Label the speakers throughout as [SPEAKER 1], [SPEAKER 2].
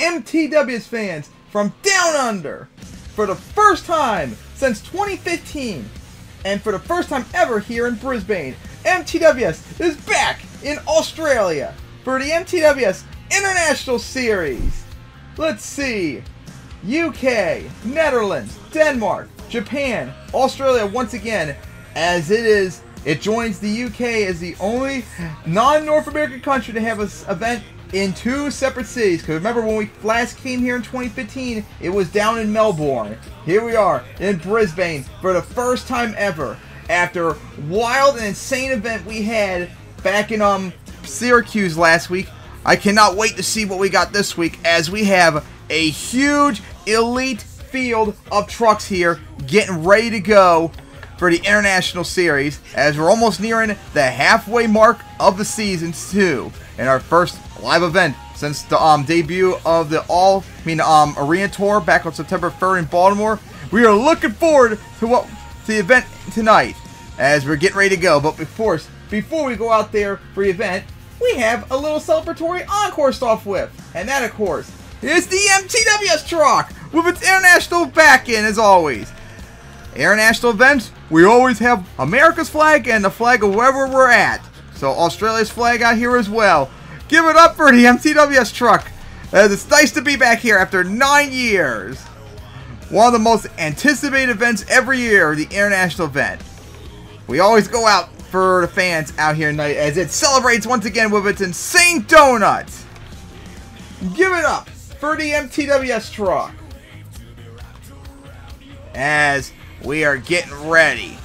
[SPEAKER 1] MTWS fans from down under. For the first time since 2015, and for the first time ever here in Brisbane, MTWS is back in Australia for the MTWS International Series. Let's see. UK, Netherlands, Denmark, Japan, Australia once again, as it joins the UK as the only non-North American country to have an event in two separate cities. Because remember when we last came here in 2015, it was down in Melbourne. Here we are in Brisbane for the first time ever after wild and insane event we had back in Syracuse last week. I cannot wait to see what we got this week, as we have a huge elite field of trucks here getting ready to go for the International Series, as we're almost nearing the halfway mark of the season too, and our first live event since the debut of the Arena Tour back on September 3rd in Baltimore. We are looking forward to the event tonight as we're getting ready to go. But before we go out there for the event, we have a little celebratory encore to start off with, and that of course is the MTWS truck with its international back-end as always. International events, we always have America's flag and the flag of wherever we're at. So Australia's flag out here as well. Give it up for the MTWS truck, as it's nice to be back here after 9 years. One of the most anticipated events every year, the international event. We always go out for the fans out here tonight as it celebrates once again with its insane donuts. Give it up for the MTWS truck, as we are getting ready,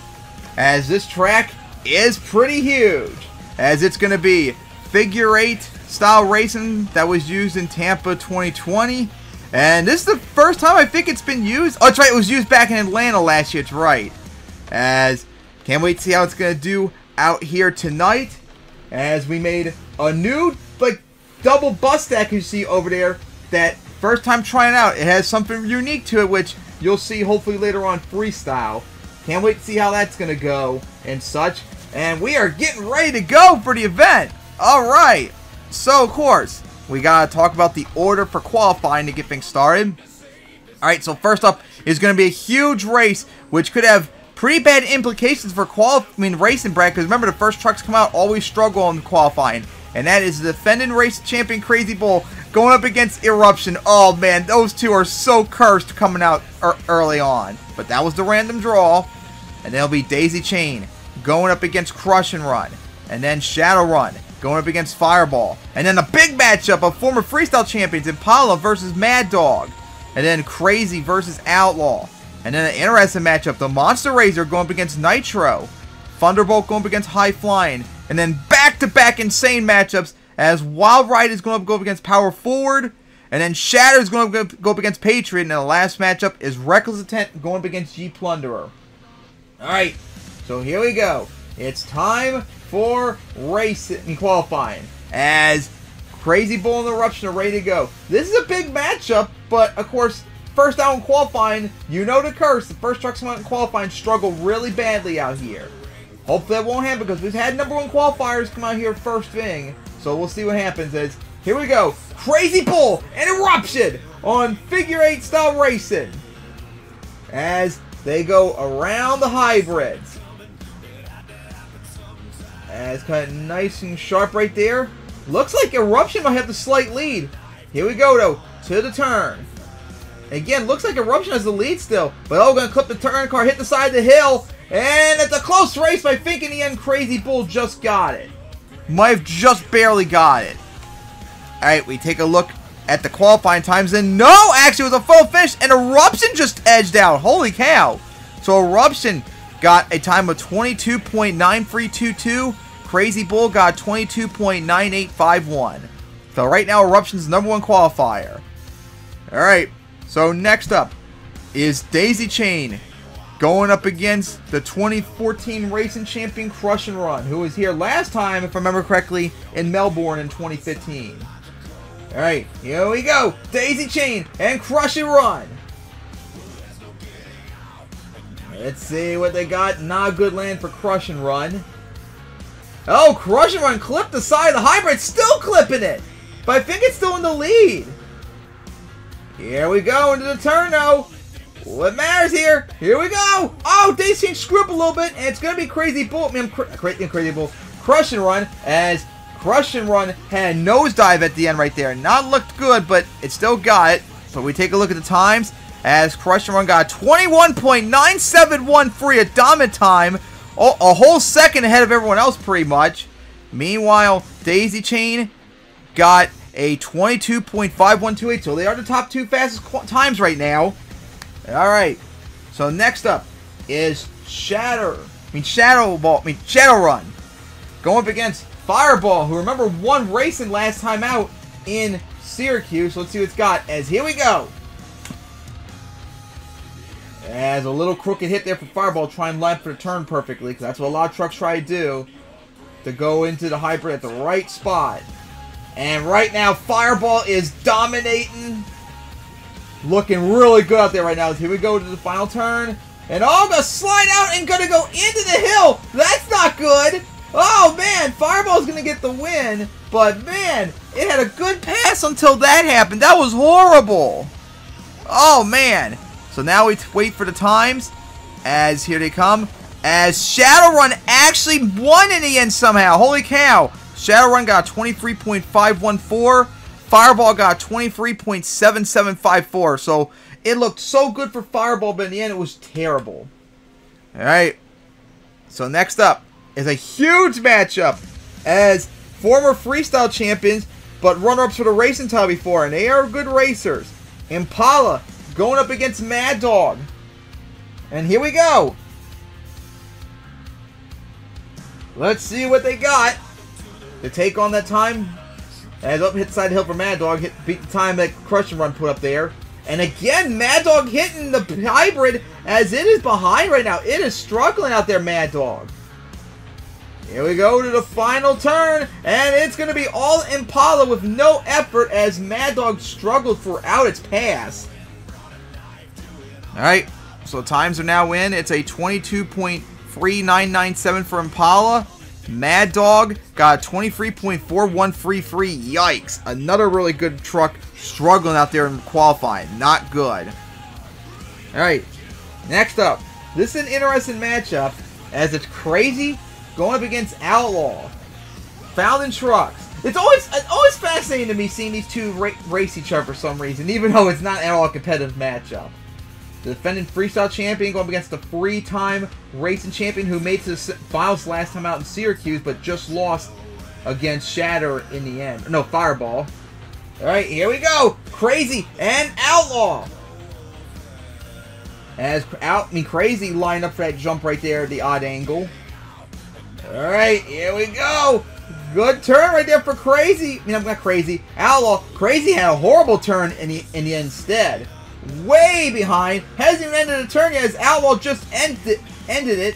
[SPEAKER 1] as this track is pretty huge, as it's going to be figure 8 style racing that was used in Tampa 2020, and this is the first time I think it's been used. Oh, that's right, it was used back in Atlanta last year. It's right. As can't wait to see how it's going to do out here tonight, as we made a new double bus stack you see over there. That first time trying it out, it has something unique to it, which you'll see hopefully later on freestyle. Can't wait to see how that's going to go and such. And we are getting ready to go for the event. Alright, so of course, we got to talk about the order for qualifying to get things started. Alright, so first up is going to be a huge race, which could have pretty bad implications for racing, Brad, because remember the first trucks come out always struggle in qualifying. And that is the defending race champion Crazy Bull going up against Eruption. Oh man, those two are so cursed coming out early on. But that was the random draw. And then it'll be Daisy Chain going up against Crush and Run. And then Shadow Run going up against Fireball. And then a big matchup of former freestyle champions Impala versus Mad Dog. And then Crazy versus Outlaw. And then an interesting matchup, the Monster Razor going up against Nitro. Thunderbolt going up against High Flying. And then back-to-back insane matchups as Wild Ride is going to go up against Power Forward. And then Shatter is going to go up against Patriot. And then the last matchup is Reckless Intent going up against G Plunderer. Alright, so here we go. It's time for racing qualifying, as Crazy Bull and Eruption are ready to go. This is a big matchup, but of course, first out in qualifying, you know the curse. The first trucks come out in qualifying struggle really badly out here. Hopefully that won't happen, because we've had #1 qualifiers come out here first thing. So we'll see what happens. As here we go. Crazy Bull and Eruption on figure 8 style racing, as they go around the hybrids. As kind of nice and sharp right there. Looks like Eruption might have the slight lead. Here we go though, to the turn. Again, looks like Eruption has the lead still. But oh, gonna clip the turn car, hit the side of the hill. And it's a close race, but I think in the end Crazy Bull just got it. Might have just barely got it. Alright, we take a look at the qualifying times, and no, actually it was a full finish, and Eruption just edged out. Holy cow. So Eruption got a time of 22.9322. Crazy Bull got 22.9851. So right now Eruption's #1 qualifier. Alright, so next up is Daisy Chain going up against the 2014 racing champion Crush and Run, who was here last time, if I remember correctly, in Melbourne in 2015. Alright, here we go. Daisy Chain and Crush and Run. Let's see what they got. Not a good land for Crush and Run. Oh, Crush and Run clipped the side of the hybrid. Still clipping it. But I think it's still in the lead. Here we go into the turn, though. What matters here? Here we go. Oh, Daisy Chain screw up a little bit, and it's going to be Crazy Bull. Crazy Bull. Crush and Run, as Crush and Run had a nosedive at the end right there. Not looked good, but it still got it. So we take a look at the times, as Crush and Run got 21.971 for a dominant time. A whole second ahead of everyone else, pretty much. Meanwhile, Daisy Chain got a 22.5128. So they are the top two fastest times right now. Alright, so next up is Shadow Run. Going up against Fireball, who remember won racing last time out in Syracuse. So let's see what it's got, as here we go. As a little crooked hit there for Fireball, try and line for the turn perfectly, because that's what a lot of trucks try to do, to go into the hybrid at the right spot. And right now, Fireball is dominating. Looking really good out there right now. Here we go to the final turn. And oh, gonna slide out and gonna go into the hill. That's not good. Oh man, Fireball's gonna get the win. But man, it had a good pass until that happened. That was horrible. Oh man. So now we wait for the times. As here they come. As Shadowrun actually won in the end somehow. Holy cow. Shadowrun got 23.514. Fireball got 23.7754. So it looked so good for Fireball, but in the end it was terrible. Alright. So next up is a huge matchup, as former freestyle champions, but runner-ups for the racing title before, and they are good racers. Impala going up against Mad Dog. And here we go. Let's see what they got to take on that time. As up hit side hill for Mad Dog, beat the time that Crush and Run put up there. And again, Mad Dog hitting the hybrid, as it is behind right now. It is struggling out there, Mad Dog. Here we go to the final turn, and it's going to be all Impala with no effort, as Mad Dog struggled throughout its pass. Alright, so times are now in. It's a 22.3997 for Impala. Mad Dog got 23.4133. Yikes. Another really good truck struggling out there in qualifying. Not good. Alright, next up. This is an interesting matchup, as it's Crazy going up against Outlaw. Found in trucks. It's always fascinating to me seeing these two race each other for some reason, even though it's not at all a competitive matchup. The defending freestyle champion going up against the three-time racing champion who made it to the finals last time out in Syracuse, but just lost against Shatter in the end. No, Fireball. Alright, here we go. Crazy and Outlaw. As Crazy lined up for that jump right there at the odd angle. Alright, here we go. Good turn right there for Crazy. I mean, I'm not Crazy. Outlaw. Crazy had a horrible turn in the end instead. Way behind. Hasn't even ended the turn yet, as Outlaw just ended it.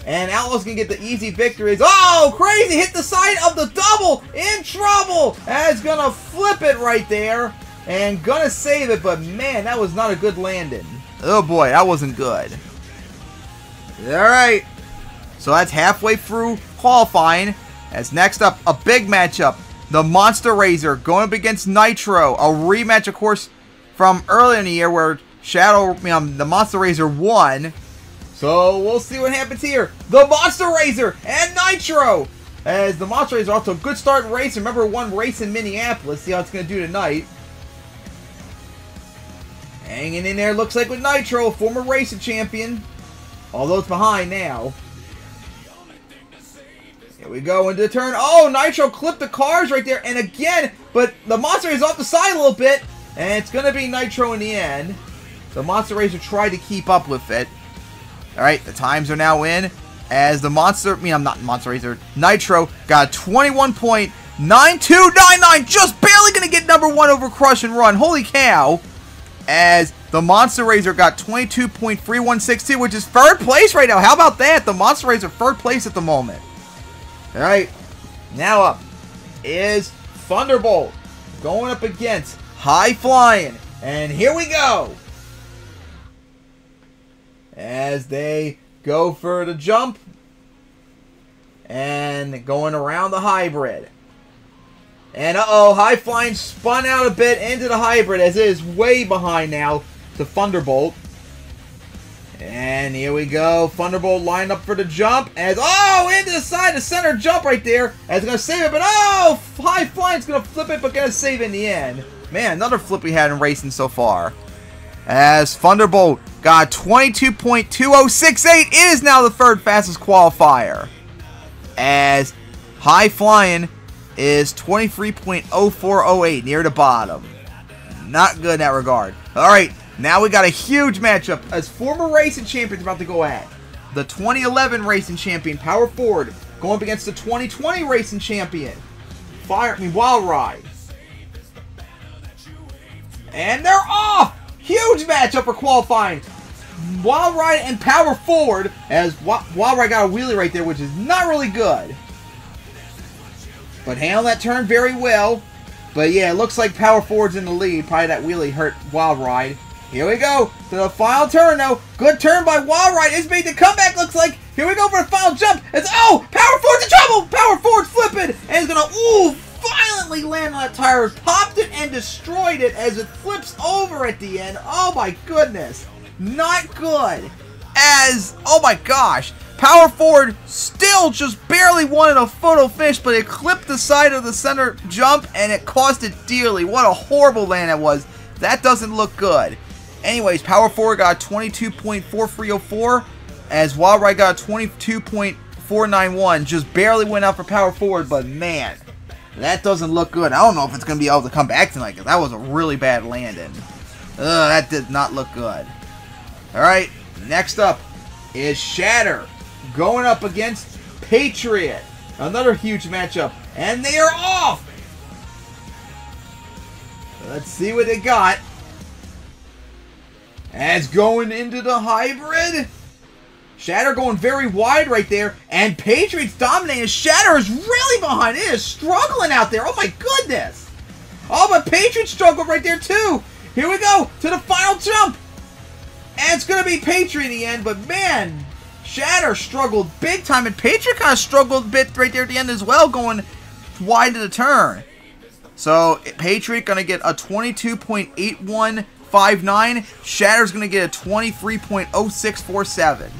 [SPEAKER 1] And Outlaw's going to get the easy victories. Oh, Crazy hit the side of the double. In trouble. As going to flip it right there. And going to save it. But man, that was not a good landing. Oh boy, that wasn't good. Alright. So that's halfway through qualifying. As next up, a big matchup. The Monster Razor going up against Nitro. A rematch, of course, from earlier in the year where the Monster Razor won. So we'll see what happens here. The Monster Razor and Nitro. As the Monster Razor off to a good start in racing. Remember, one race in Minneapolis. See how it's going to do tonight. Hanging in there, looks like, with Nitro, former racing champion. Although it's behind now. Here we go into the turn. Oh, Nitro clipped the cars right there. And again, but the Monster Razor off the side a little bit. And it's going to be Nitro in the end. The Monster Razor tried to keep up with it. Alright, the times are now in. As the Nitro got 21.9299. Just barely going to get number one over Crush and Run. Holy cow. As the Monster Razor got 22.3162, which is third place right now. How about that? The Monster Razor third place at the moment. Alright, now up is Thunderbolt going up against High Flying. And here we go. As they go for the jump. And going around the hybrid. And uh-oh, High Flying spun out a bit into the hybrid as it is way behind now to Thunderbolt. And here we go. Thunderbolt lined up for the jump. As into the side, the center jump right there. As it's going to save it, but High Flying's going to flip it, but going to save it in the end. Man, another flip we had in racing so far. As Thunderbolt got 22.2068. It is now the third fastest qualifier. As High Flying is 23.0408, near the bottom. Not good in that regard. Alright. Now we got a huge matchup as former racing champions about to go at. The 2011 racing champion, Power Ford, going up against the 2020 racing champion, Wild Ride. And they're off! Huge matchup for qualifying. Wild Ride and Power Ford, as Wild Ride got a wheelie right there, which is not really good. But handled that turn very well. But yeah, it looks like Power Ford's in the lead. Probably that wheelie hurt Wild Ride. Here we go to the final turn, though. Good turn by Wild Ride. It's made the comeback, looks like. Here we go for the final jump. It's, Power Ford's in trouble. Power Ford's flipping. And it's going to, violently land on that tire. Popped it and destroyed it as it flips over at the end. Oh, my goodness. Not good. Oh, my gosh. Power Ford still just barely wanted a photo finish, but it clipped the side of the center jump, and it cost it dearly. What a horrible land that was. That doesn't look good. Anyways, Power Ford got 22.4304, as Wild Ride got 22.491. Just barely went out for Power Ford, but man, that doesn't look good. I don't know if it's going to be able to come back tonight, because that was a really bad landing. That did not look good. Alright, next up is Shatter going up against Patriot. Another huge matchup, and they are off! Let's see what they got. As going into the hybrid. Shatter going very wide right there. And Patriot's dominating. Shatter is really behind. It is struggling out there. Oh my goodness. Oh, but Patriot struggled right there too. Here we go to the final jump. And it's going to be Patriot in the end. But man, Shatter struggled big time. And Patriot kind of struggled a bit right there at the end as well, going wide to the turn. So Patriot going to get a 22.8159. Shatter's going to get a 23.0647.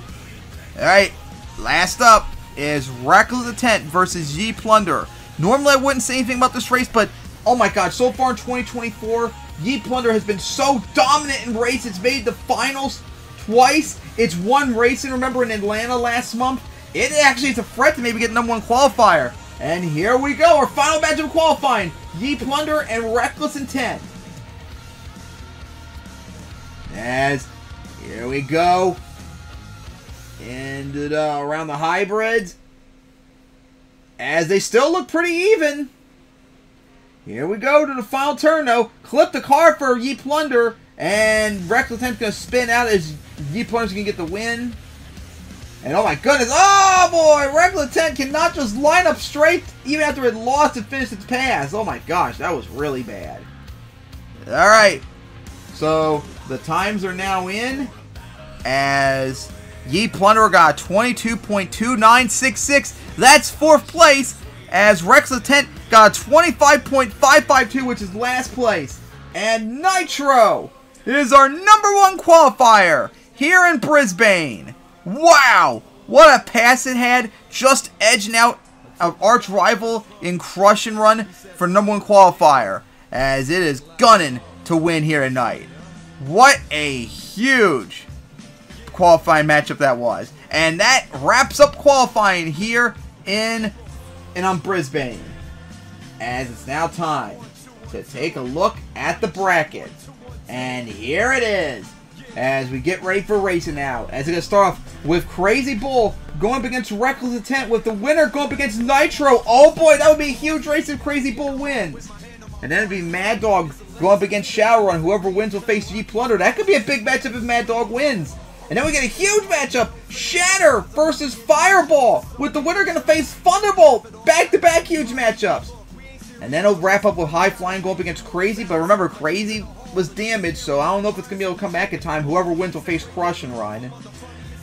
[SPEAKER 1] Alright, last up is Reckless Intent versus Ye Plunder. Normally I wouldn't say anything about this race, but oh my god, so far in 2024, Ye Plunder has been so dominant in race. It's made the finals twice. It's won racing, remember, in Atlanta last month. It actually is a threat to maybe get #1 qualifier. And here we go, our final match of qualifying. Ye Plunder and Reckless Intent. As here we go into around the hybrids, as they still look pretty even. Here we go to the final turn though. Clip the car for Ye Plunder, and Reckless Intent's gonna spin out as Ye Plunder's gonna get the win. And oh my goodness, oh boy, Reckless Intent cannot just line up straight even after it lost and finished its pass. Oh my gosh, that was really bad. Alright, so the times are now in, as Ye Plunder got 22.2966. That's 4th place, as Reckless Intent got 25.552, which is last place. And Nitro is our #1 qualifier here in Brisbane. Wow, what a pass it had, just edging out an arch rival in crush and run for #1 qualifier, as it is gunning to win here tonight. What a huge qualifying matchup that was. And that wraps up qualifying here in Brisbane. As it's now time to take a look at the bracket. And here it is, as we get ready for racing now. As it's going to start off with Crazy Bull going up against Reckless Intent, with the winner going up against Nitro. Oh boy, that would be a huge race if Crazy Bull wins. And then it'd be Mad Dog going up against Shadowrun. Whoever wins will face Ye Plunder. That could be a big matchup if Mad Dog wins. And then we get a huge matchup, Shatter versus Fireball, with the winner going to face Thunderbolt. Back-to-back huge matchups. And then it'll wrap up with High Flying going up against Crazy. But remember, Crazy was damaged, so I don't know if it's going to be able to come back in time. Whoever wins will face Crush and Ryan.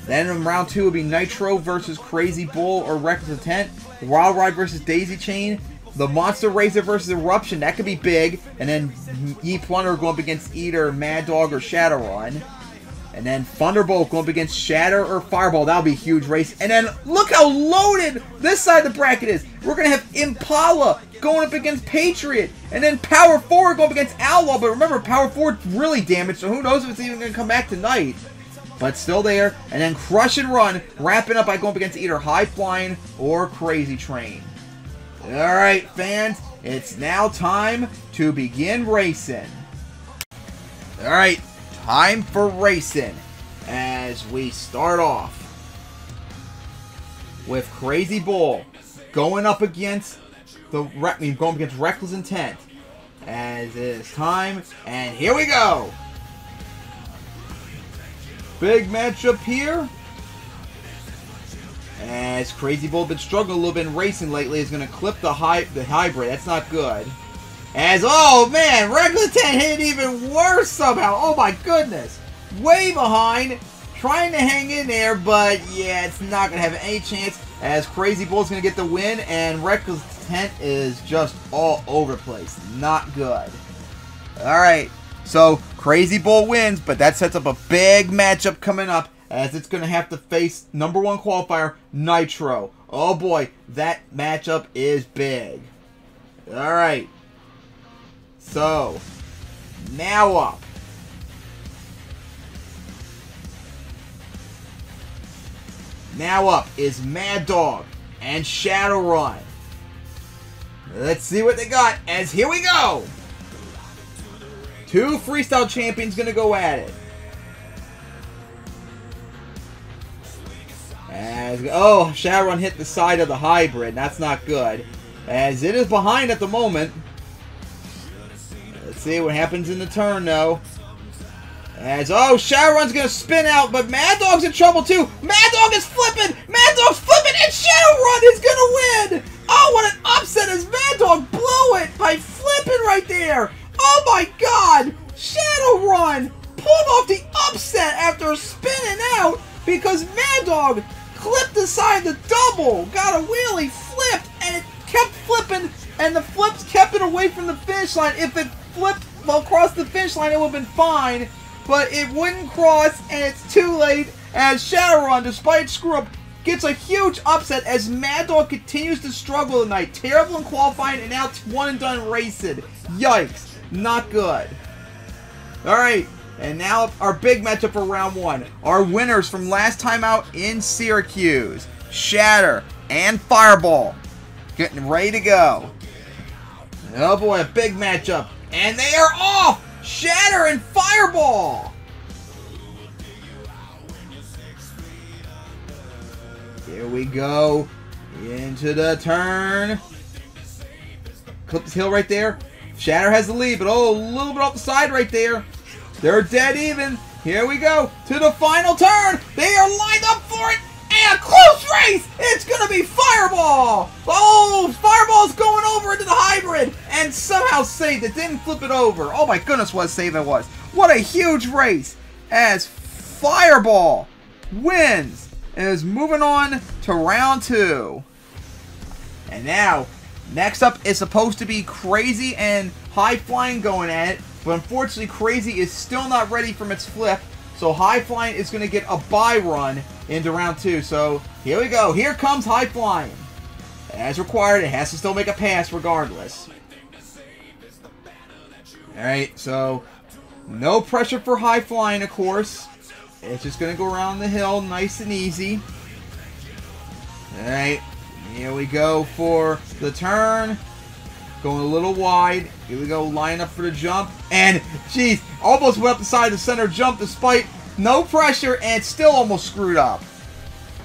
[SPEAKER 1] Then in round 2 will be Nitro versus Crazy Bull or Reckless Intent. Wild Ride versus Daisy Chain. The Monster Razor versus Eruption, that could be big. And then Ye Plunder going up against either Mad Dog or Shadowrun. And then Thunderbolt going up against Shatter or Fireball. That'll be a huge race. And then look how loaded this side of the bracket is. We're going to have Impala going up against Patriot. And then Power 4 going up against Outlaw. But remember, Power 4 is really damaged, so who knows if it's even going to come back tonight. But still there. And then Crush and Run, wrapping up by going up against either High Flying or Crazy Train. Alright, fans, it's now time to begin racing. Alright, time for racing. As we start off with Crazy Bull going up against Reckless Intent. As it is time, and here we go. Big matchup here. As Crazy Bull been struggling a little bit in racing lately, is going to clip the hybrid. That's not good. As, oh man, Reckless 10 hit it even worse somehow. Oh my goodness. Way behind, trying to hang in there, but yeah, it's not going to have any chance. As Crazy Bull's going to get the win, and Reckless 10 is just all over the place. Not good. Alright, so Crazy Bull wins, but that sets up a big matchup coming up, as it's going to have to face #1 qualifier, Nitro. Oh boy, that matchup is big. Alright. So, now up. Now up is Mad Dog and Shadowrun. Let's see what they got, as here we go. Two freestyle champions going to go at it. As, oh, Shadowrun hit the side of the hybrid. That's not good. As it is behind at the moment. Let's see what happens in the turn, though. As, oh, Shadowrun's going to spin out, but Mad Dog's in trouble, too. Mad Dog is flipping. Mad Dog's flipping, and Shadowrun is going to win. Oh, what an upset, as Mad Dog blew it by flipping right there. Oh, my God. Shadowrun pulled off the upset after spinning out because Mad Dog clipped the side of the double, got a wheelie, flipped, and it kept flipping, and the flips kept it away from the finish line. If it flipped across the finish line, it would have been fine, but it wouldn't cross, and it's too late, as Shadowrun, despite screw-up, gets a huge upset as Mad Dog continues to struggle tonight. Terrible in qualifying, and now it's one and done racing. Yikes. Not good. Alright. And now our big matchup for round one. Our winners from last time out in Syracuse. Shatter and Fireball. Getting ready to go. Oh boy, a big matchup. And they are off! Shatter and Fireball! Here we go. Into the turn. Clip this hill right there. Shatter has the lead, but oh, a little bit off the side right there. They're dead even. Here we go to the final turn. They are lined up for it. And a close race. It's going to be Fireball. Oh, Fireball's going over into the hybrid and somehow saved it. Didn't flip it over. Oh my goodness, what a save it was. What a huge race as Fireball wins and is moving on to round two. And now, next up is supposed to be Crazy and High Flying going at it. But unfortunately, Crazy is still not ready from its flip. So High Flying is going to get a bye run into round two. So here we go. Here comes High Flying. As required, it has to still make a pass regardless. Alright, so no pressure for High Flying, of course. It's just going to go around the hill nice and easy. Alright, here we go for the turn. Going a little wide. Here we go, line up for the jump. And, geez, almost went up the side of the center jump despite no pressure and still almost screwed up.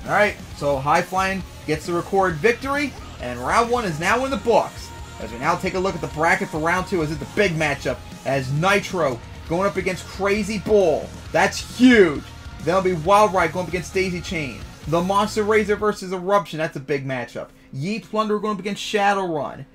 [SPEAKER 1] Alright, so High Flying gets the record victory. And round one is now in the books. As we now take a look at the bracket for round two, as it's the big matchup. As Nitro going up against Crazy Bull. That's huge. That'll be Wild Ride going up against Daisy Chain. The Monster Razor versus Eruption. That's a big matchup. Ye Plunder going up against Shadowrun.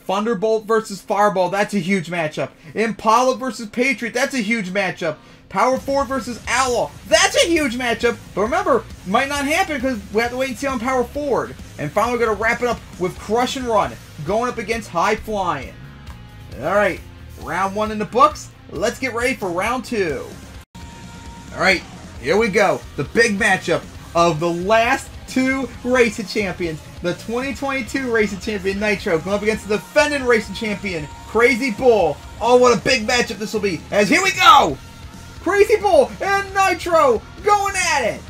[SPEAKER 1] Thunderbolt versus Fireball, that's a huge matchup. Impala versus Patriot, that's a huge matchup. Power Forward versus Outlaw, that's a huge matchup. But remember, it might not happen because we have to wait and see on Power Forward. And finally, we're going to wrap it up with Crush and Run, going up against High Flying. Alright, round 1 in the books. Let's get ready for round 2. Alright, here we go. The big matchup of the last 2 Racing Champions. The 2022 Racing Champion Nitro going up against the defending Racing Champion Crazy Bull. Oh, what a big matchup this will be. As here we go! Crazy Bull and Nitro going at it.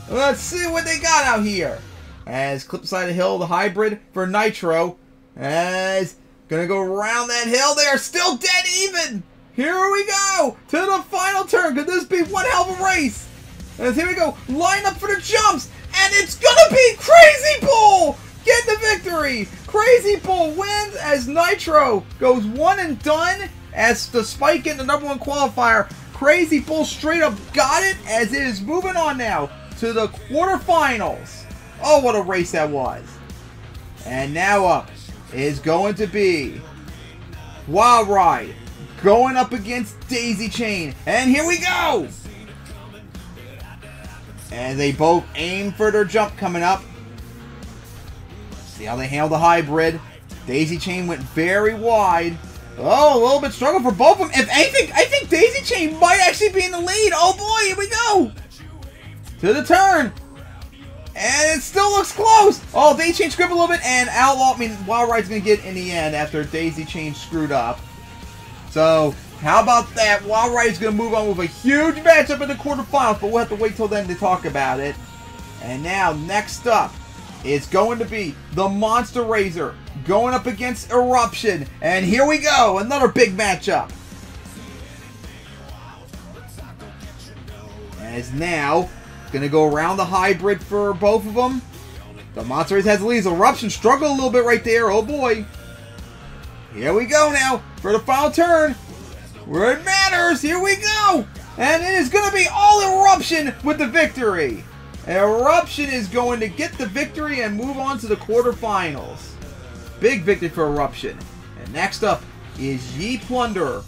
[SPEAKER 1] Let's see what they got out here. As clip side of the hill, the hybrid for Nitro. As gonna go around that hill. They are still dead even. Here we go to the final turn. Could this be one hell of a race? As here we go, line up for the jumps, and it's gonna be Crazy Bull get the victory. Crazy Bull wins as Nitro goes one and done. As the spike in the #1 qualifier, Crazy Bull straight up got it as it is moving on now to the quarterfinals. Oh, what a race that was. And now up is going to be Wild Ride going up against Daisy Chain. And here we go. And they both aim for their jump coming up. See how they handle the hybrid. Daisy Chain went very wide. Oh, a little bit struggle for both of them. If anything, I think Daisy Chain might actually be in the lead. Oh boy, here we go. To the turn. And it still looks close. Oh, Daisy Chain screwed up a little bit. And Outlaw, Wild Ride's going to get in the end after Daisy Chain screwed up. So, how about that? Wild Ride's going to move on with a huge matchup in the quarterfinals. But we'll have to wait till then to talk about it. And now, next up, it's going to be the Monster Razor going up against Eruption. And here we go. Another big matchup. As now, going to go around the hybrid for both of them. The Monster Razor has the lead. Eruption struggled a little bit right there. Oh boy. Here we go now for the final turn. Where it matters. Here we go. And it is going to be all Eruption with the victory. Eruption is going to get the victory and move on to the quarterfinals. Big victory for Eruption. And next up is Ye Plunderer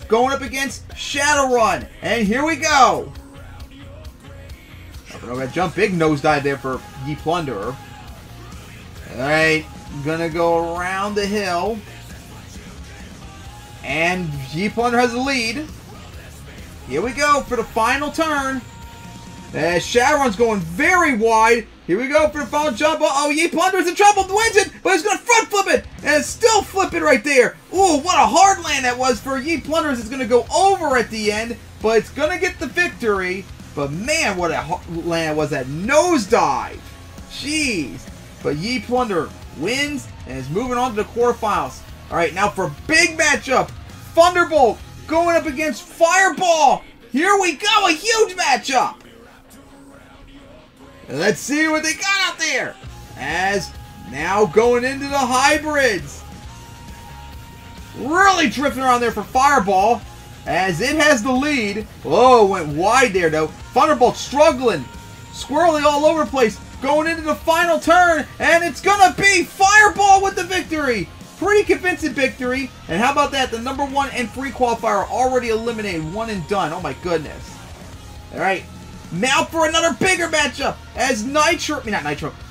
[SPEAKER 1] going up against Shadowrun. And here we go. Oh, that jump, big nosedive there for Ye Plunderer. Alright, gonna go around the hill. And Ye Plunderer has the lead. Here we go for the final turn. As Shadowrun's going very wide. Here we go for the final jump. Uh-oh, Ye Plunderer's in trouble. Wins it, but he's going to front flip it. And it's still flipping right there. Ooh, what a hard land that was for Ye Plunderers. It's going to go over at the end, but it's going to get the victory. But man, what a land was that nosedive. Jeez. But Ye Plunderer wins and is moving on to the quarterfinals. All right, now for a big matchup. Thunderbolt going up against Fireball. Here we go, a huge matchup. Let's see what they got out there. As now going into the hybrids. Really drifting around there for Fireball. As it has the lead. Oh, went wide there though. Thunderbolt struggling. Squirrely all over the place. Going into the final turn. And it's going to be Fireball with the victory. Pretty convincing victory. And how about that? The #1 and free qualifier already eliminated. One and done. Oh my goodness. Alright. Now for another bigger matchup. As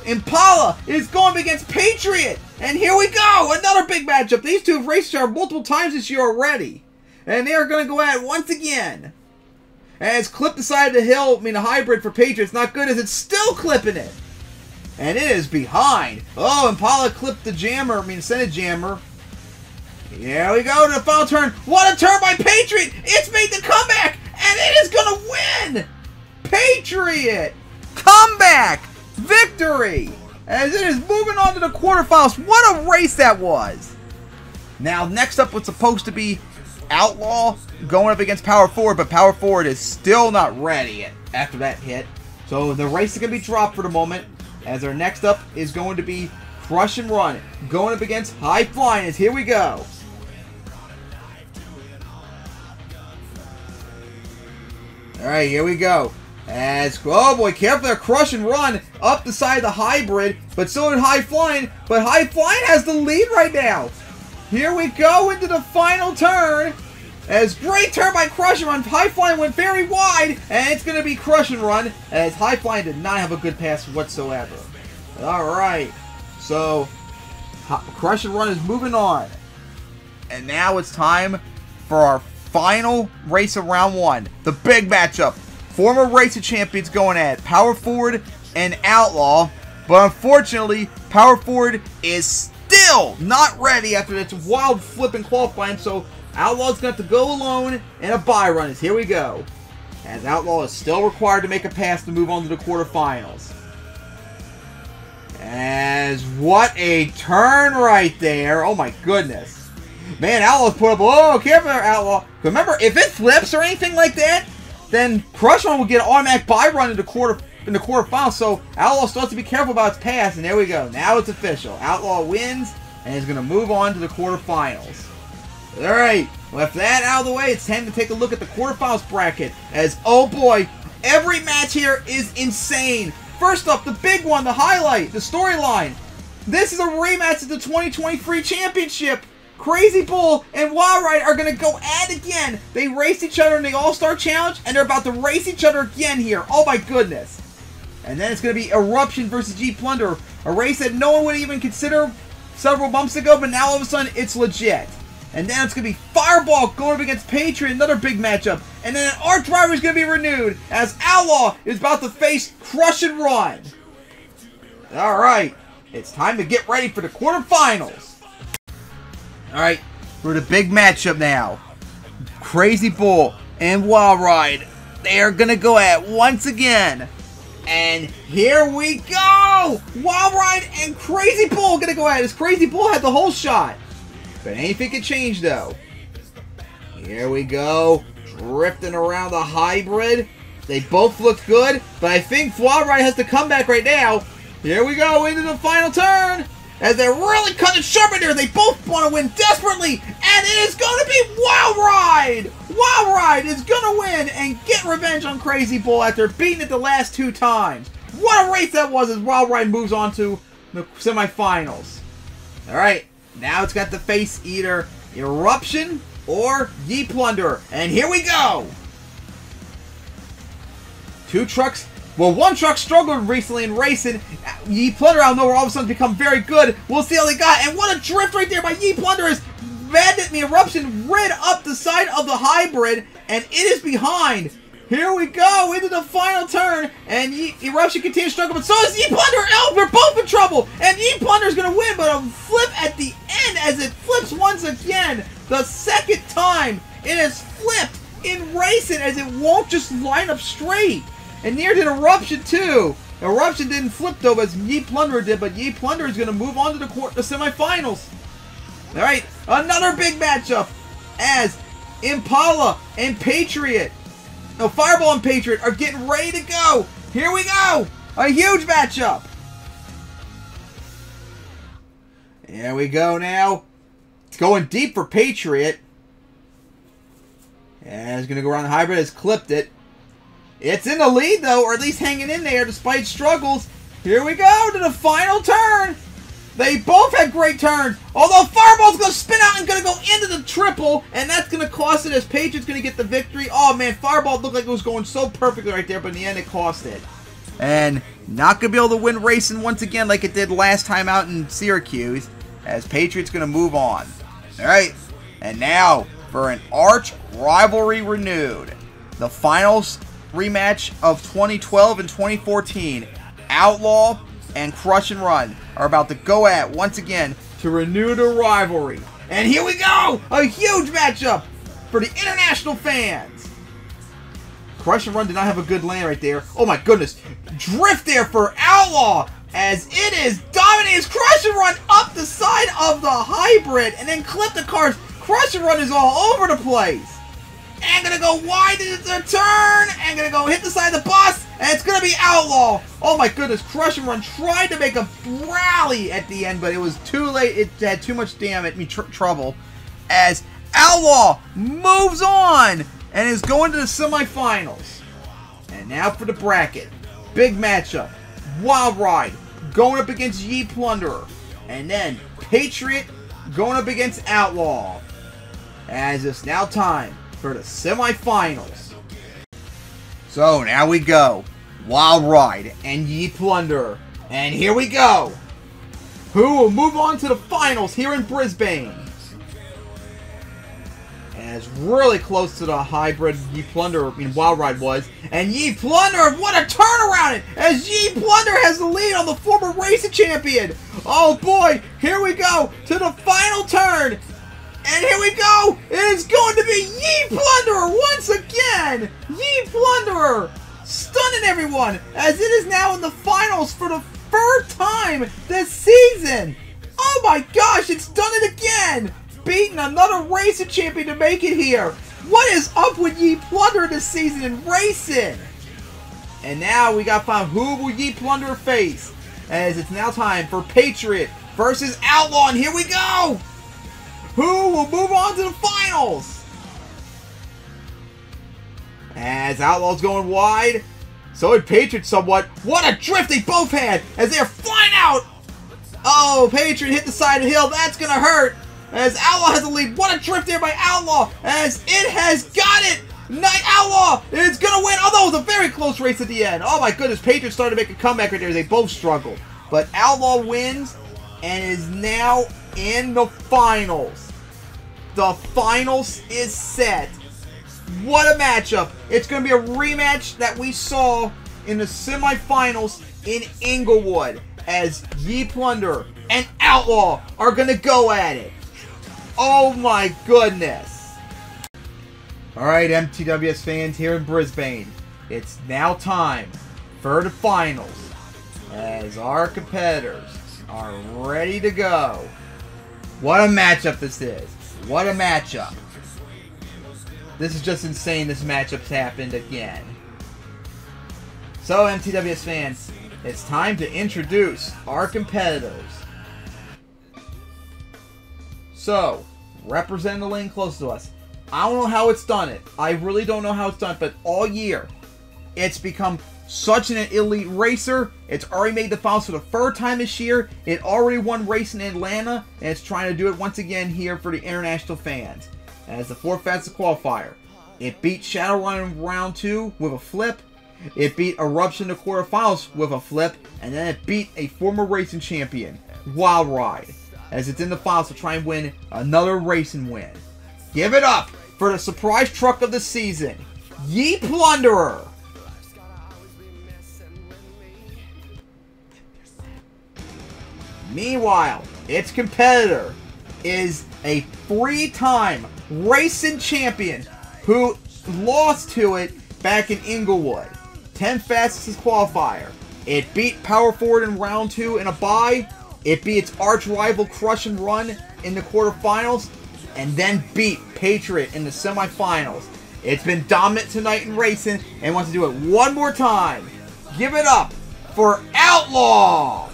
[SPEAKER 1] Impala is going against Patriot. And here we go. Another big matchup. These two have raced each other multiple times this year already. And they are going to go at it once again. As clip the side of the hill, the hybrid for Patriot. It's not good as it's still clipping it. And it is behind. Oh, Impala clipped the jammer, Senate jammer. Here we go to the final turn. What a turn by Patriot. It's made the comeback. And it is going to win. Patriot. Comeback. Victory. As it is moving on to the quarterfinals. What a race that was. Now, next up was supposed to be Outlaw going up against Power Forward, but Power Forward is still not ready after that hit. So the race is going to be dropped for the moment. As our next up is going to be Crush and Run going up against High Flying. Here we go. Alright, here we go. As, oh boy, careful there, Crush and Run up the side of the hybrid, but so did High Flying, but High Flying has the lead right now. Here we go into the final turn. As great turn by Crush and Run. High Flying went very wide, and it's going to be Crush and Run, as High Flying did not have a good pass whatsoever. Alright, so Crush and Run is moving on. And now it's time for our final race of round 1. The big matchup. Former Racer champions going at Power Forward and Outlaw. But unfortunately, Power Forward is still not ready after its wild flipping qualifying, so Outlaw's going to have to go alone in a bye run. Here we go. As Outlaw is still required to make a pass to move on to the quarterfinals. As what a turn right there. Oh my goodness. Man, Outlaw's put up. Oh, careful there, Outlaw. Remember, if it flips or anything like that, then Crush Run will get an automatic bye run in the quarterfinals. So Outlaw still has to be careful about its pass. And there we go. Now it's official. Outlaw wins and is going to move on to the quarterfinals. Alright, with that out of the way, it's time to take a look at the quarterfinals bracket. As, oh boy, every match here is insane. First up, the big one, the highlight, the storyline. This is a rematch of the 2023 championship. Crazy Bull and Wild Ride are going to go at it again. They raced each other in the All-Star Challenge, and they're about to race each other again here. Oh my goodness. And then it's going to be Eruption versus G Plunder, a race that no one would even consider several months ago, but now all of a sudden it's legit. And then it's going to be Fireball going up against Patriot, another big matchup. And then an Arc Driver is going to be renewed as Outlaw is about to face Crush and Run. Alright, it's time to get ready for the quarterfinals. Alright, for the big matchup now. Crazy Bull and Wild Ride. They are going to go at it once again. And here we go! Wild Ride and Crazy Bull going to go at it as Crazy Bull had the whole shot. But anything can change, though. Here we go. Drifting around the hybrid. They both look good, but I think Wild Ride has to come back right now. Here we go into the final turn. As they're really cutting sharp in there. They both want to win desperately. And it is going to be Wild Ride. Wild Ride is going to win and get revenge on Crazy Bull after beating it the last 2 times. What a race that was as Wild Ride moves on to the semifinals. Alright. Now it's got to face either Eruption or Ye Plunder. And here we go! 2 trucks. Well, 1 truck struggled recently in racing. Ye Plunder out of nowhere all of a sudden become very good. We'll see how they got. And what a drift right there by Ye Plunder as the Eruption rid up the side of the hybrid. And it is behind. Here we go into the final turn, and Eruption continues to struggle, but so is Ye Plunder. Oh, they're both in trouble, and Ye Plunder is going to win, but a flip at the end as it flips once again. The second time it has flipped in racing as it won't just line up straight. And near did Eruption too. Eruption didn't flip though, as Ye Plunder did, but Ye Plunder is going to move on to the semifinals. All right, another big matchup as Impala and Patriot. No, Fireball and Patriot are getting ready to go. Here we go. A huge matchup. Here we go now. It's going deep for Patriot. And it's going to go around the hybrid. Has clipped it. It's in the lead, though, or at least hanging in there despite struggles. Here we go to the final turn. They both had great turns. Although Fireball's going to spin out and going to go into the triple. And that's going to cost it as Patriot's going to get the victory. Oh, man, Fireball looked like it was going so perfectly right there. But in the end, it cost it. And not going to be able to win racing once again like it did last time out in Syracuse. As Patriot's going to move on. Alright. And now for an arch rivalry renewed. The finals rematch of 2012 and 2014. Outlaw and Crush and Run are about to go at once again to renew the rivalry. And here we go! A huge matchup for the international fans. Crush and Run did not have a good land right there. Oh my goodness. Drift there for Outlaw as it is dominating Crush and Run up the side of the hybrid and then clip the cars. Crush and Run is all over the place. And gonna go wide into the turn. And gonna go hit the side of the bus. And it's gonna be Outlaw. Oh my goodness. Crush and Run tried to make a rally at the end, but it was too late. It had too much trouble. As Outlaw moves on and is going to the semifinals. And now for the bracket. Big matchup. Wild Ride going up against Ye Plunderer. And then Patriot going up against Outlaw. As it's now time for the semifinals. So now we go. Wild Ride and Ye Plunderer. And here we go. Who will move on to the finals here in Brisbane? And it's really close to the hybrid Ye Plunderer, Wild Ride was. And Ye Plunderer, what a turnaround! As Ye Plunderer has the lead on the former racing champion. Oh boy, here we go to the final turn. And here we go! It is going to be Ye Plunderer once again! Ye Plunderer! Stunning everyone! As it is now in the finals for the third time this season! Oh my gosh, it's done it again! Beating another racing champion to make it here! What is up with Ye Plunderer this season in racing? And now we gotta find who will Ye Plunderer face. As it's now time for Patriot versus Outlaw, and here we go! Who will move on to the finals? As Outlaw's going wide, so did Patriot somewhat. What a drift they both had as they're flying out. Oh, Patriot hit the side of the hill. That's going to hurt. As Outlaw has the lead. What a drift there by Outlaw as it has got it. Night Outlaw is going to win. Although it was a very close race at the end. Oh my goodness, Patriot started to make a comeback right there. They both struggled. But Outlaw wins and is now in the finals. The finals is set. What a matchup. It's going to be a rematch that we saw in the semifinals in Inglewood as Ye Plunderer and Outlaw are going to go at it. Oh my goodness. Alright, MTWS fans here in Brisbane. It's now time for the finals as our competitors are ready to go. What a matchup this is. What a matchup. This is just insane this matchup's happened again. So MTWS fans, it's time to introduce our competitors. So, representing the lane close to us. I don't know how it's done it. I really don't know how it's done it, but all year, it's become such an elite racer. It's already made the finals for the third time this year. It already won race in Atlanta, and it's trying to do it once again here for the international fans. As the fourth fastest qualifier, it beat Shadowrun in round 2 with a flip. It beat Eruption in the quarterfinals with a flip, and then it beat a former racing champion, Wild Ride, as it's in the finals to try and win another racing win. Give it up for the surprise truck of the season, Ye Plunderer. Meanwhile, its competitor is a 3-time racing champion who lost to it back in Inglewood. 10th fastest qualifier. It beat Power Forward in round 2 in a bye. It beat its arch rival Crush and Run in the quarterfinals. And then beat Patriot in the semifinals. It's been dominant tonight in racing and wants to do it one more time. Give it up for Outlaw.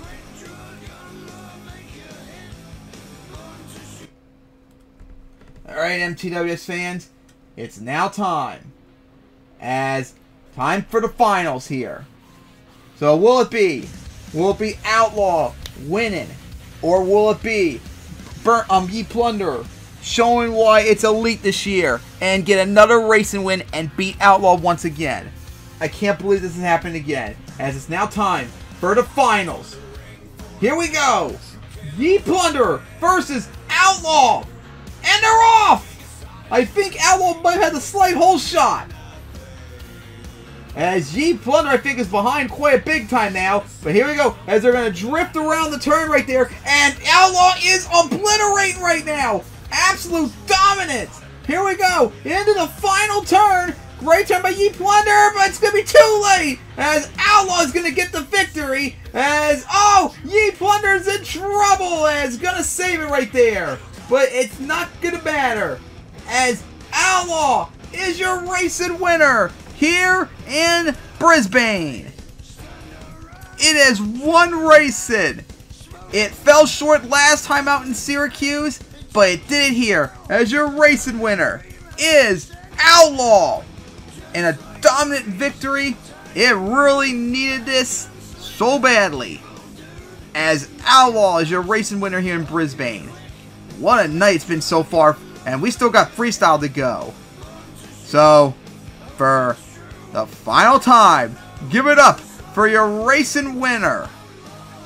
[SPEAKER 1] Alright, MTWS fans, it's now time for the finals here. So will it be Outlaw winning, or will it be Ye Plunderer showing why it's elite this year and get another racing win and beat Outlaw once again? I can't believe this is happening again, as it's now time for the finals. Here we go. Ye Plunderer versus Outlaw. And they're off! I think Outlaw might have had a slight hole shot. As Ye Plunderer, I think, is behind quite a big time now. But here we go, as they're going to drift around the turn right there. And Outlaw is obliterating right now. Absolute dominance. Here we go, into the final turn. Great turn by Ye Plunderer, but it's going to be too late. As Outlaw is going to get the victory. As, oh, Ye Plunderer's in trouble. As going to save it right there. But it's not going to matter, as Outlaw is your racing winner here in Brisbane. It has won racing. It fell short last time out in Syracuse, but it did it here, as your racing winner is Outlaw. And a dominant victory. It really needed this so badly, as Outlaw is your racing winner here in Brisbane. what a night it's been so far, and we still got freestyle to go. So, for the final time, give it up for your racing winner,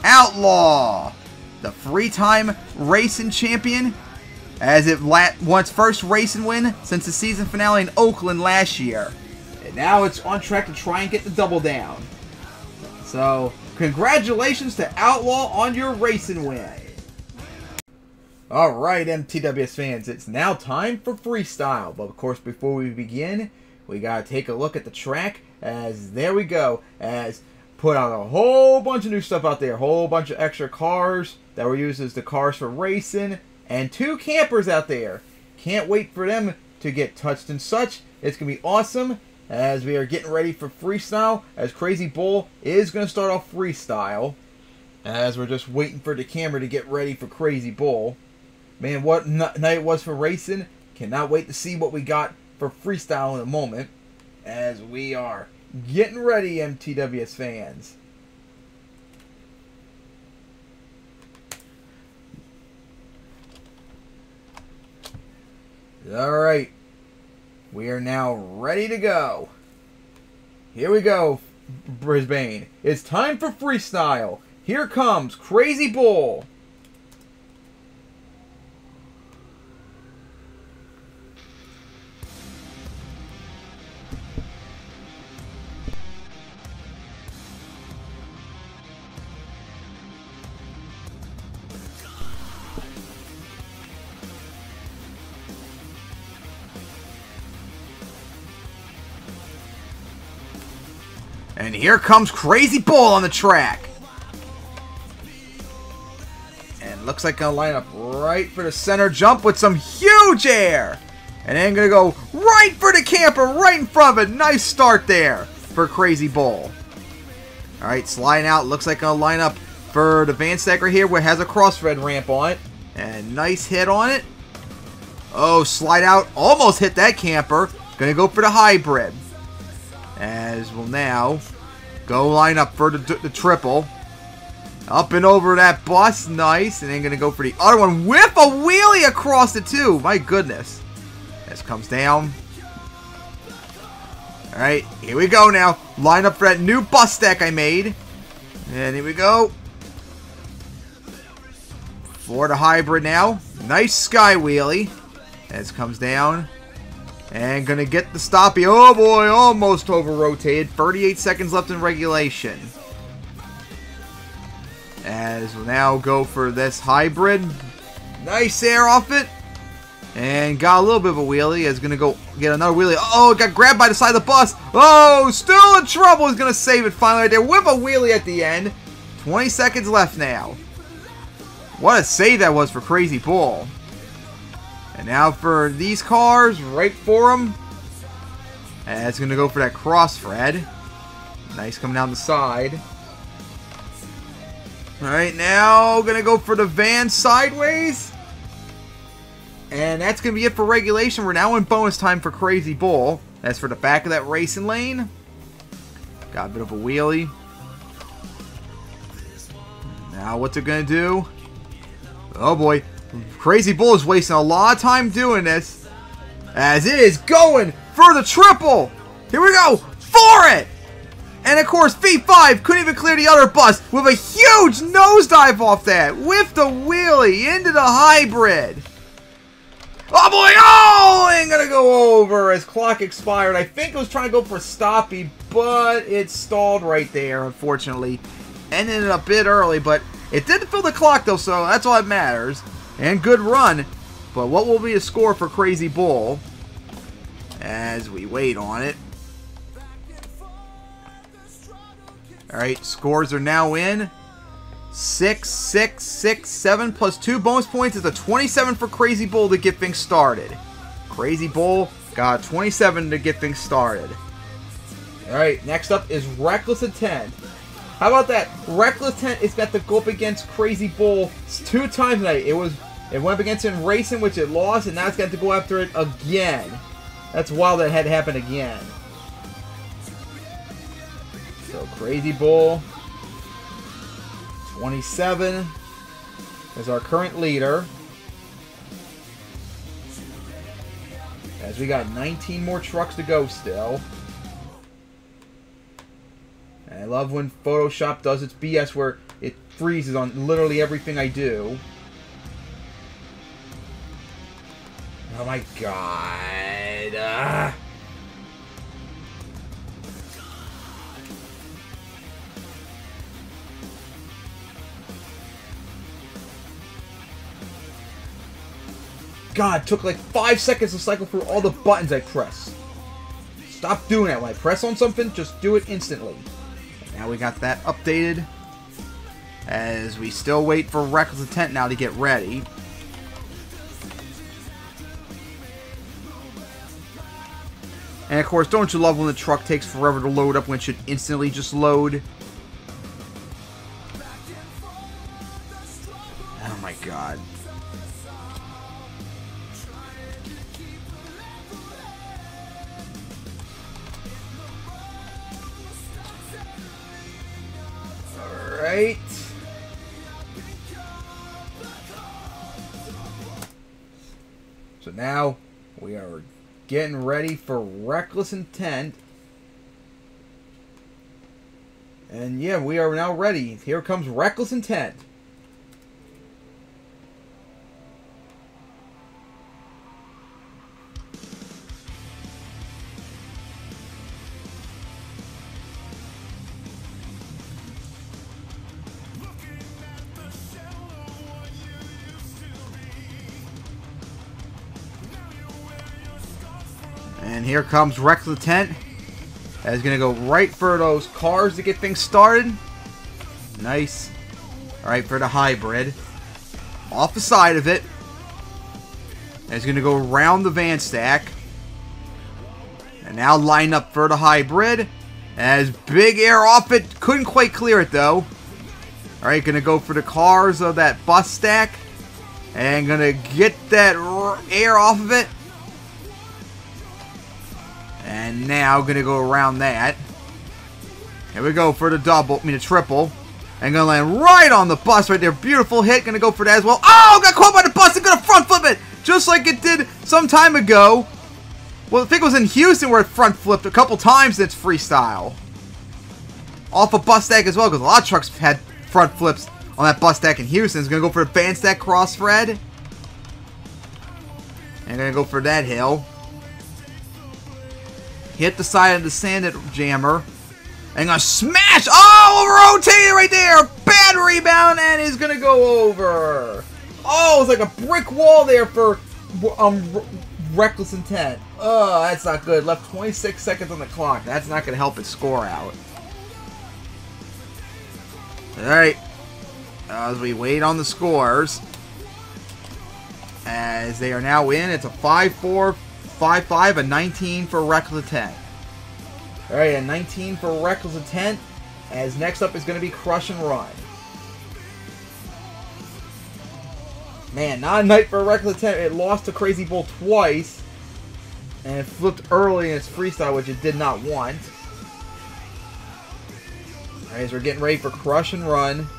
[SPEAKER 1] Outlaw, the three-time racing champion, as it won its first racing win since the season finale in Oakland last year. And now it's on track to try and get the double down. So, congratulations to Outlaw on your racing win. Alright, MTWS fans, it's now time for freestyle. But of course, before we begin, we gotta take a look at the track, as there we go, as put out a whole bunch of new stuff out there, a whole bunch of extra cars that were used as the cars for racing, and 2 campers out there. Can't wait for them to get touched and such. It's gonna be awesome, as we are getting ready for freestyle, as Crazy Bull is gonna start off freestyle, as we're just waiting for the camera to get ready for Crazy Bull. Man, what night it was for racing. Cannot wait to see what we got for freestyle in a moment, as we are getting ready, MTWS fans. Alright, we are now ready to go. Here we go, Brisbane. It's time for freestyle. Here comes Crazy Bull. And here comes Crazy Bull on the track. And looks like gonna line up right for the center jump with some huge air. And then gonna go right for the camper, right in front of it. Nice start there for Crazy Bull. Alright, sliding out. Looks like gonna line up for the van stacker here, where it has a crossfed ramp on it. And nice hit on it. Oh, slide out. Almost hit that camper. Gonna go for the hybrid. As we'll now go line up for the triple. Up and over that bus. Nice. And then going to go for the other one with a wheelie across it too. My goodness. This comes down. Alright. Here we go now. Line up for that new bus stack I made. And here we go. For the hybrid now. Nice sky wheelie. As comes down. And gonna get the stoppie. Oh boy, almost over rotated. 38 seconds left in regulation. As we'll now go for this hybrid. Nice air off it. And got a little bit of a wheelie. Is gonna go get another wheelie. Oh, got grabbed by the side of the bus. Oh, still in trouble. Is gonna save it finally right there with a wheelie at the end. 20 seconds left now. What a save that was for Crazy Bull. And now for these cars, right for them. And it's going to go for that crossfed. Nice coming down the side. Alright, now going to go for the van sideways. And that's going to be it for regulation. We're now in bonus time for Crazy Bull. That's for the back of that racing lane. Got a bit of a wheelie. Now what's it going to do? Oh boy. Crazy Bull is wasting a lot of time doing this, as it is going for the triple. Here we go for it. And of course, V5 couldn't even clear the other bus with a huge nosedive off that with the wheelie into the hybrid. Oh boy, oh, ain't gonna go over as clock expired. I think it was trying to go for a stoppie, but it stalled right there, unfortunately. Ended it a bit early, but it did fill the clock though, so that's all that matters. And good run. But what will be the score for Crazy Bull as we wait on it? Alright, scores are now in. 6, 6, 6, 7 plus 2 bonus points is a 27 for Crazy Bull to get things started. Crazy Bull got 27 to get things started. Alright, next up is Reckless Intent. How about that? Reckless Intent is got to go up against Crazy Bull 2 times tonight. It went up against it in racing, which it lost, and now it's got to go after it again. That's wild that it had to happen again. So Crazy Bull, 27, is our current leader. As we got 19 more trucks to go still. And I love when Photoshop does its BS where it freezes on literally everything I do. Oh my god. God, it took like 5 seconds to cycle through all the buttons I press. Stop doing that. When I press on something, just do it instantly. Now we got that updated. As we still wait for Reckless Intent now to get ready. And of course, don't you love when the truck takes forever to load up when it should instantly just load? Oh my god. Alright. So now we are getting ready for Reckless Intent. And yeah, we are now ready. Here comes Reckless Intent. And here comes Reckless Intent. That is going to go right for those cars to get things started. Nice. Alright, for the hybrid. Off the side of it. And it's going to go around the van stack. And now line up for the hybrid. As big air off it. Couldn't quite clear it though. Alright, going to go for the cars of that bus stack. And going to get that air off of it. And now gonna go around that. Here we go for the double, the triple. And gonna land right on the bus right there. Beautiful hit. Gonna go for that as well. Oh, got caught by the bus and gonna front flip it. Just like it did some time ago. Well, I think it was in Houston where it front flipped a couple times in its freestyle. Off a bus stack as well, because a lot of trucks had front flips on that bus stack in Houston. It's gonna go for the van stack cross thread. And gonna go for that hill. Hit the side of the sanded jammer. And gonna smash! Oh, rotated right there! Bad rebound, and is gonna go over. Oh, it's like a brick wall there for Reckless Intent. Oh, that's not good. Left 26 seconds on the clock. That's not gonna help its score out. Alright. As we wait on the scores. As they are now in, it's a 5-4. 5-5, a 19 for Reckless Intent. Alright, a 19 for Reckless Intent. As next up is going to be Crush and Run. Man, not a night for Reckless Intent. It lost to Crazy Bull twice. And it flipped early in its freestyle, which it did not want. Alright, as we're getting ready for Crush and Run.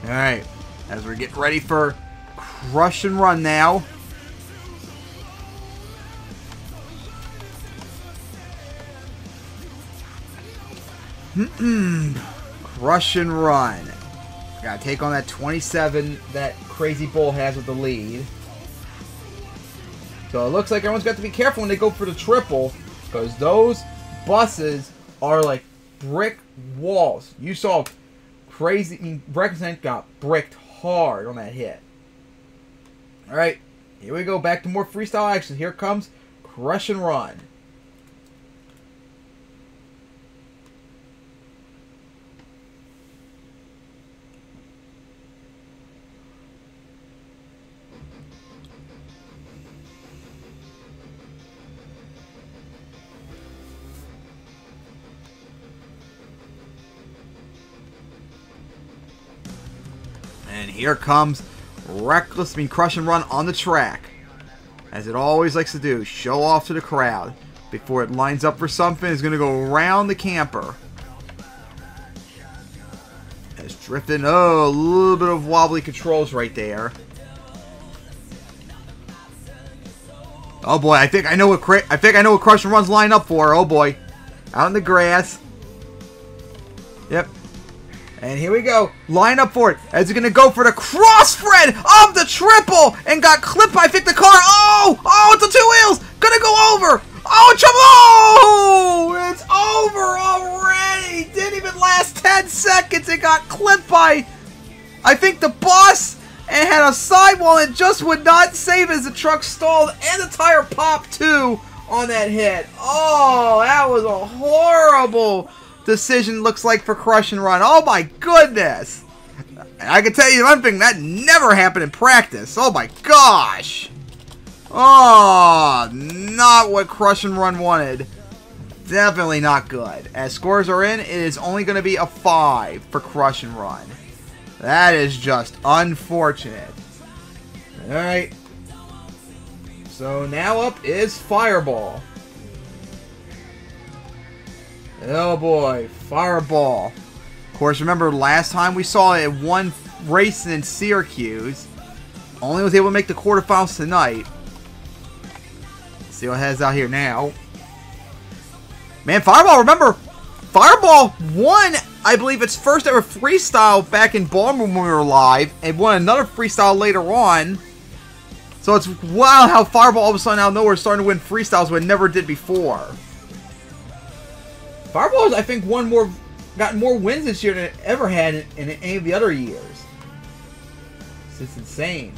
[SPEAKER 1] Alright, as we're getting ready for Crush and Run now. Crush and Run. Gotta take on that 27 that Crazy Bull has with the lead. So it looks like everyone's got to be careful when they go for the triple, because those buses are like brick walls. You saw Reckless Intent got bricked hard on that hit. Alright, here we go. Back to more freestyle action. Here comes Crush and Run. And here comes crush and run on the track. As it always likes to do, show off to the crowd. Before it lines up for something, it's going to go around the camper. It's drifting. Oh, a little bit of wobbly controls right there. Oh boy, I think I know what crush and run's line up for. Oh boy, out in the grass. Yep. And here we go. Line up for it. As he's going to go for the cross-thread of the triple. And got clipped by, I think, the car. Oh! Oh, it's on two wheels. Going to go over. Oh, trouble. Oh! It's over already. Didn't even last 10 seconds. It got clipped by, I think, the bus. And had a sidewall and just would not save as the truck stalled. And the tire popped, too, on that hit. Oh, that was a horrible decision, looks like, for crush and run. Oh my goodness! I can tell you one thing, that never happened in practice. Oh my gosh! Oh, not what crush and run wanted. Definitely not good. As scores are in, it is only going to be a 5 for crush and run. That is just unfortunate. Alright. So now up is Fireball. Oh boy, Fireball. Of course, remember last time we saw it at one race in Syracuse. Only was able to make the quarterfinals tonight. Let's see what it has out here now. Man, Fireball, remember, Fireball won, I believe, its first ever freestyle back in Baltimore when we were live, and won another freestyle later on. So it's wild how Fireball all of a sudden out of nowhere is starting to win freestyles when it never did before. Fireball's, I think, gotten more wins this year than it ever had in any of the other years. It's just insane.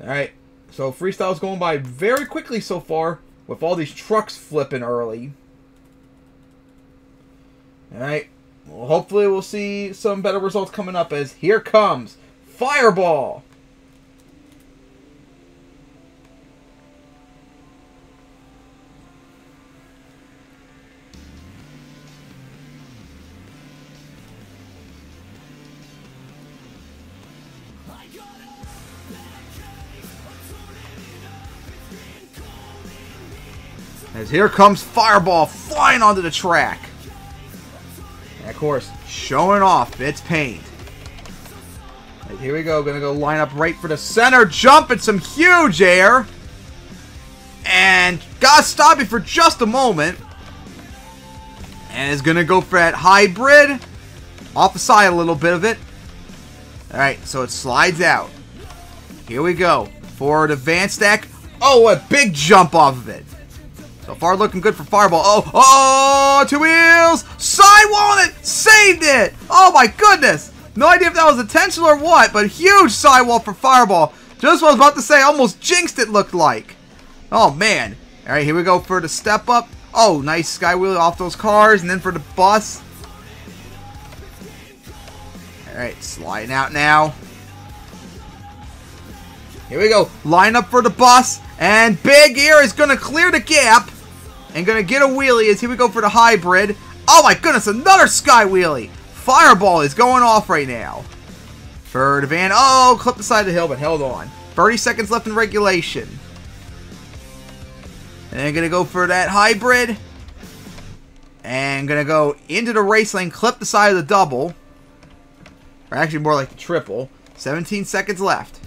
[SPEAKER 1] Alright, so freestyle's going by very quickly so far, with all these trucks flipping early. Alright, well, hopefully we'll see some better results coming up, as here comes Fireball! As here comes Fireball flying onto the track. And of course, showing off its paint. Right, here we go. Gonna go line up right for the center jump and some huge air. And gotta stop it for just a moment. And is gonna go for that hybrid. Off the side a little bit of it. Alright, so it slides out. Here we go. Forward advance stack. Oh, a big jump off of it. So far looking good for Fireball. Oh, two wheels! Sidewall on it! Saved it! Oh my goodness! No idea if that was intentional or what, but huge sidewall for Fireball. Just what I was about to say, almost jinxed it looked like. Oh man. Alright, here we go for the step up. Oh, nice sky wheel off those cars, and then for the bus. Alright, sliding out now. Here we go. Line up for the bus, and Big Ear is going to clear the gap. And going to get a wheelie as here we go for the hybrid. Oh my goodness, another sky wheelie. Fireball is going off right now. For the van. Oh, clipped the side of the hill, but held on. 30 seconds left in regulation. And then going to go for that hybrid. And going to go into the race lane, clip the side of the double. Or actually more like the triple. 17 seconds left.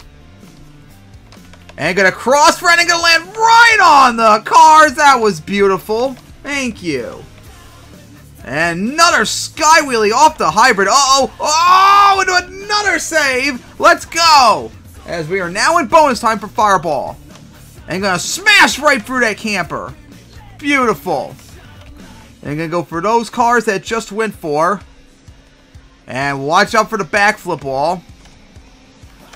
[SPEAKER 1] And gonna cross right and gonna land right on the cars. That was beautiful. Thank you. And another sky wheelie off the hybrid. Uh-oh. Oh, into another save. Let's go. As we are now in bonus time for Fireball. And gonna smash right through that camper. Beautiful. And gonna go for those cars that just went for. And watch out for the backflip wall.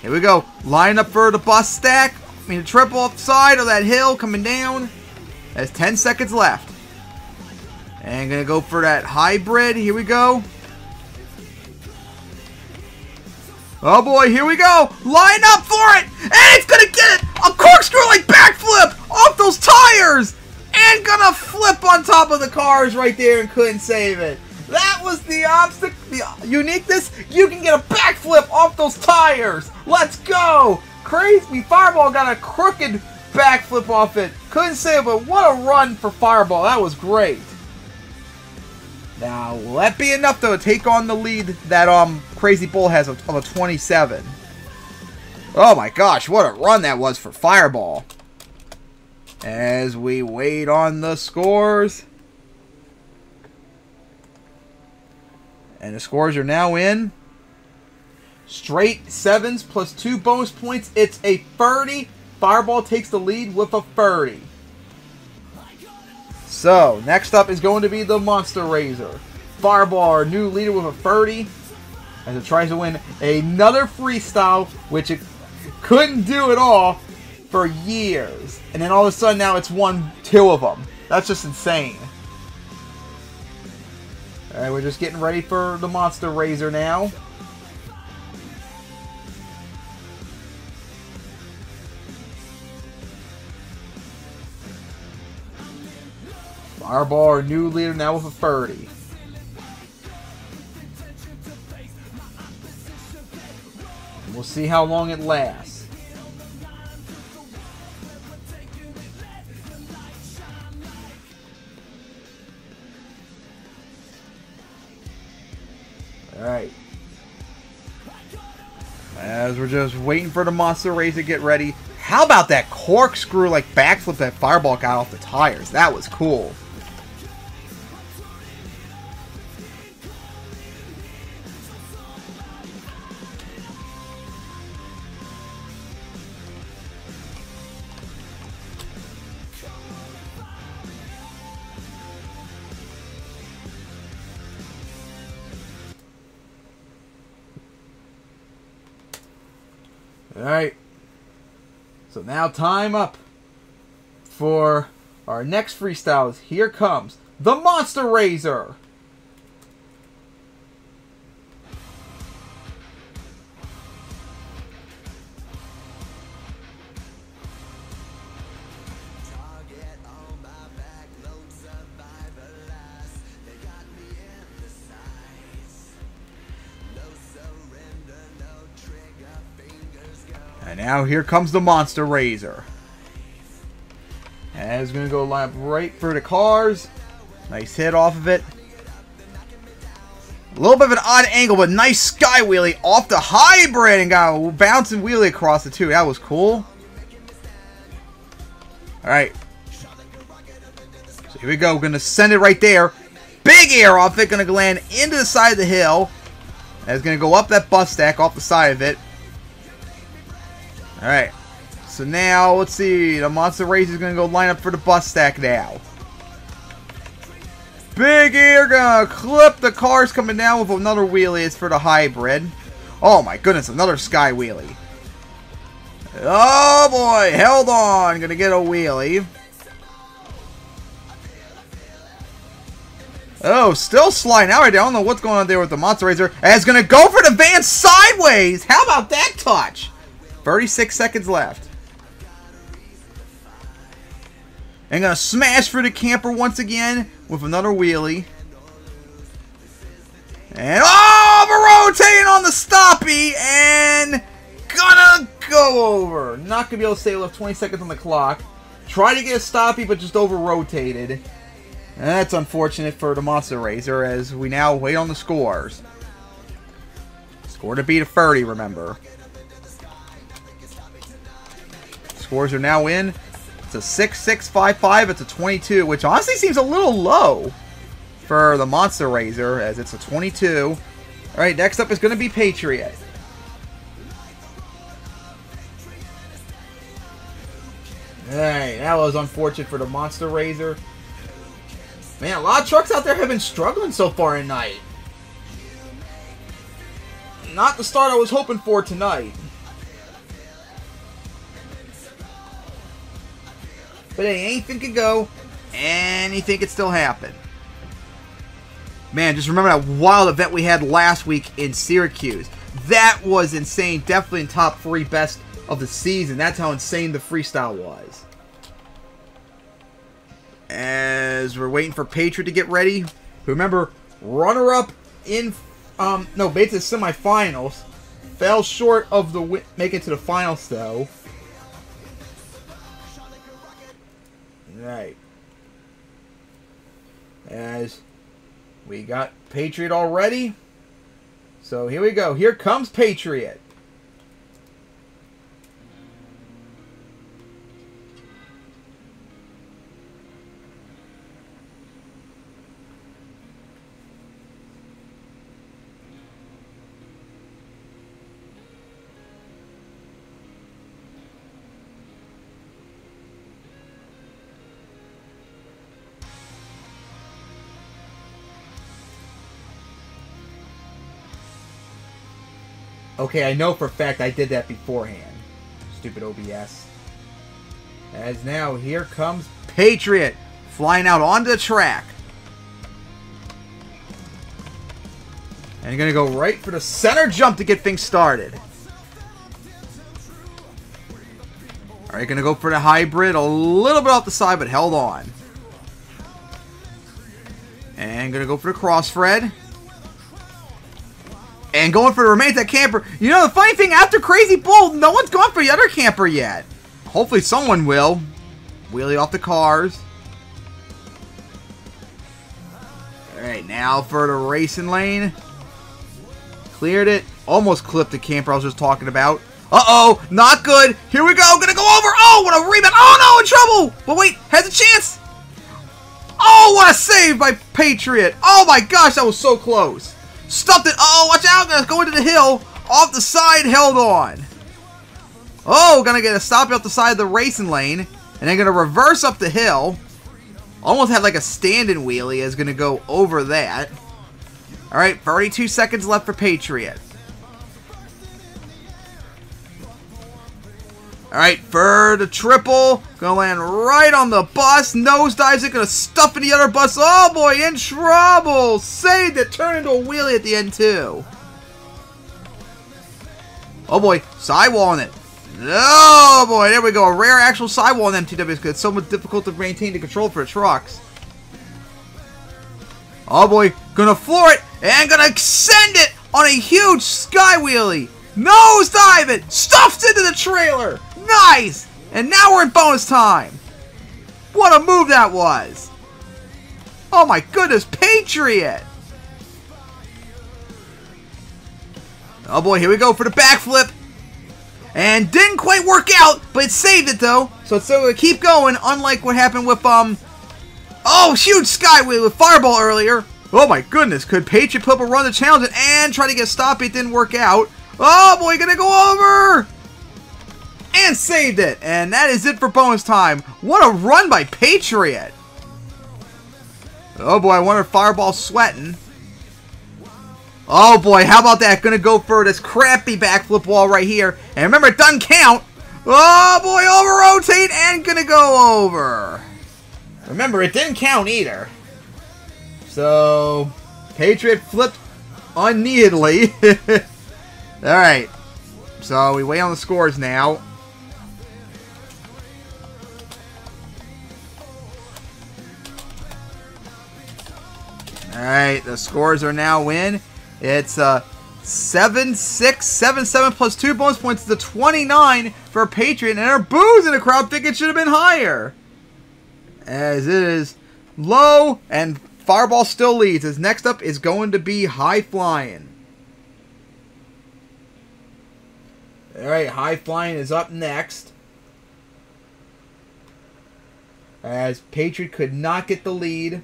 [SPEAKER 1] Here we go. Line up for the bus stack. I mean, the triple off the side of that hill coming down. There's 10 seconds left. And gonna go for that hybrid. Here we go. Oh boy, here we go. Line up for it. And it's gonna get it. A corkscrew like backflip off those tires. And gonna flip on top of the cars right there and couldn't save it. That was the the uniqueness? You can get a backflip off those tires. Let's go. Crazy. Fireball got a crooked backflip off it. Couldn't say it, but what a run for Fireball. That was great. Now, will that be enough, though, to take on the lead that Crazy Bull has of a 27? Oh my gosh, what a run that was for Fireball. As we wait on the scores. And the scores are now in. Straight 7s plus 2 bonus points. It's a 30. Fireball takes the lead with a 30. So, next up is going to be the Monster Razor. Fireball, our new leader, with a 30. As it tries to win another freestyle, which it couldn't do it all for years. And then all of a sudden now it's won 2 of them. That's just insane. Alright, we're just getting ready for the Monster Razor now. Fireball, our new leader, now with a 30. And we'll see how long it lasts. Alright. As we're just waiting for the Monster Razor to get ready. How about that corkscrew like backflip that Fireball got off the tires? That was cool. Alright, so now time up for our next freestyles. Here comes the Monster Razor. And now here comes the Monster Razor. And it's going to go line up right for the cars. Nice hit off of it. A little bit of an odd angle, but nice sky wheelie off the hybrid and got a bouncing wheelie across it too. That was cool. Alright. So here we go. We're going to send it right there. Big air off it. Going to land into the side of the hill. And it's going to go up that bus stack off the side of it. Alright, so now, let's see, the Monster Razor is going to go line up for the bus stack now. Big air, going to clip the cars coming down with another wheelie. It's for the hybrid. Oh my goodness, another sky wheelie. Oh boy, held on, going to get a wheelie. Oh, still sliding out right there. I don't know what's going on there with the Monster Razor. And it's going to go for the van sideways. How about that touch? 36 seconds left. And gonna smash through the camper once again with another wheelie. And over-rotating on the stoppie and gonna go over. Not gonna be able to stay left 20 seconds on the clock. Try to get a stoppie, but just over-rotated. And that's unfortunate for the Monster Razor as we now wait on the scores. Score to beat a 30, remember. Scores are now in. It's a 6-6-5-5. It's a 22, which honestly seems a little low for the Monster Razor, as it's a 22. Alright, next up is going to be Patriot. Alright, that was unfortunate for the Monster Razor. Man, a lot of trucks out there have been struggling so far at night. Not the start I was hoping for tonight. But hey, anything could go. Anything could still happen. Man, just remember that wild event we had last week in Syracuse. That was insane. Definitely in top 3 best of the season. That's how insane the freestyle was. As we're waiting for Patriot to get ready. Remember, runner-up in No, made it to the semifinals. Fell short of the making it to the finals, though. Right. As we got Patriot already. So here we go. Here comes Patriot. Okay, I know for a fact I did that beforehand. Stupid OBS. As now, here comes Patriot flying out onto the track. And you're going to go right for the center jump to get things started. Alright, going to go for the hybrid. A little bit off the side, but held on. And going to go for the cross Fred. And going for the romantic camper. You know, the funny thing, after Crazy Bull, no one's gone for the other camper yet. Hopefully someone will. Wheelie off the cars. Alright, now for the racing lane. Cleared it. Almost clipped the camper I was just talking about. Uh-oh, not good. Here we go, gonna go over. Oh, what a rebound. Oh, no, in trouble. But wait, has a chance. Oh, what a save by Patriot. Oh, my gosh, that was so close. Stuffed it. Uh-oh, watch out. Gonna go into the hill. Off the side, held on. Oh, gonna get a stop off the side of the racing lane. And then gonna reverse up the hill. Almost had like a stand-in wheelie. Is gonna go over that. Alright, 32 seconds left for Patriot. Alright, for the triple. Gonna land right on the bus. Nosedives it. Gonna stuff in the other bus. Oh boy, in trouble. Saved it. Turned into a wheelie at the end too. Oh boy, sidewalling it. Oh boy, there we go. A rare actual sidewall in MTWS because it's so much difficult to maintain the control for the trucks. Oh boy, gonna floor it and gonna send it on a huge sky wheelie. Nosedive it. Stuffs into the trailer. Nice! And now we're in bonus time. What a move that was. Oh my goodness, Patriot. Oh boy, here we go for the backflip. And didn't quite work out, but it saved it though. So it's going to keep going, unlike what happened with, oh, huge skywheel with Fireball earlier. Oh my goodness, could Patriot put up a run to challenge it and try to get stopped? It didn't work out. Oh boy, gonna go over. And saved it. And that is it for bonus time. What a run by Patriot. Oh boy, I wonder if Fireball's sweating. Oh boy, how about that? Gonna go for this crappy backflip wall right here. And remember, it doesn't count. Oh boy, over rotate and gonna go over. Remember, it didn't count either. So, Patriot flipped unneededly. Alright. So, we wait on the scores now. Alright, the scores are now in. It's 7-6, 7-7 plus 2 bonus points to 29 for Patriot. And our boos in the crowd think it should have been higher. As it is low, and Fireball still leads. As next up is going to be High Flying. Alright, High Flying is up next. As Patriot could not get the lead.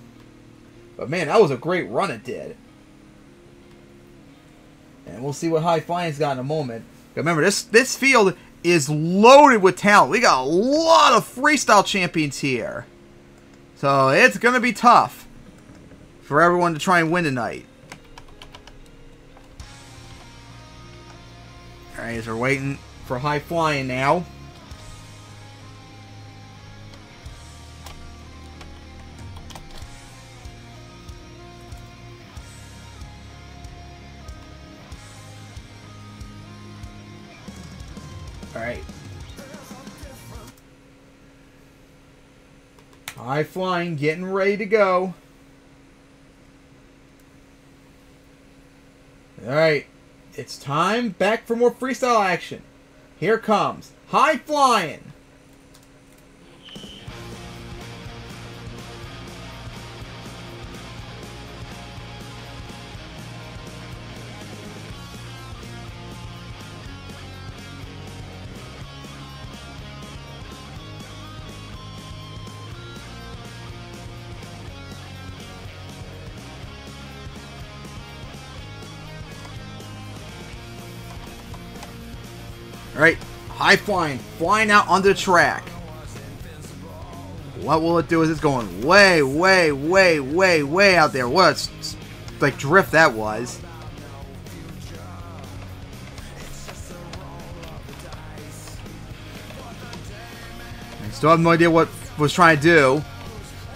[SPEAKER 1] But man, that was a great run it did. And we'll see what High Flying's got in a moment. Remember, this field is loaded with talent. We got a lot of freestyle champions here. So it's going to be tough for everyone to try and win tonight. Alright, as we're waiting for High Flying now. Alright. High Flying, getting ready to go. Alright, it's time back for more freestyle action. Here comes High Flying. Alright, High Flying, flying out onto the track. What will it do as it's going way, way, way, way, way out there? What a like drift that was. I still have no idea what it was trying to do.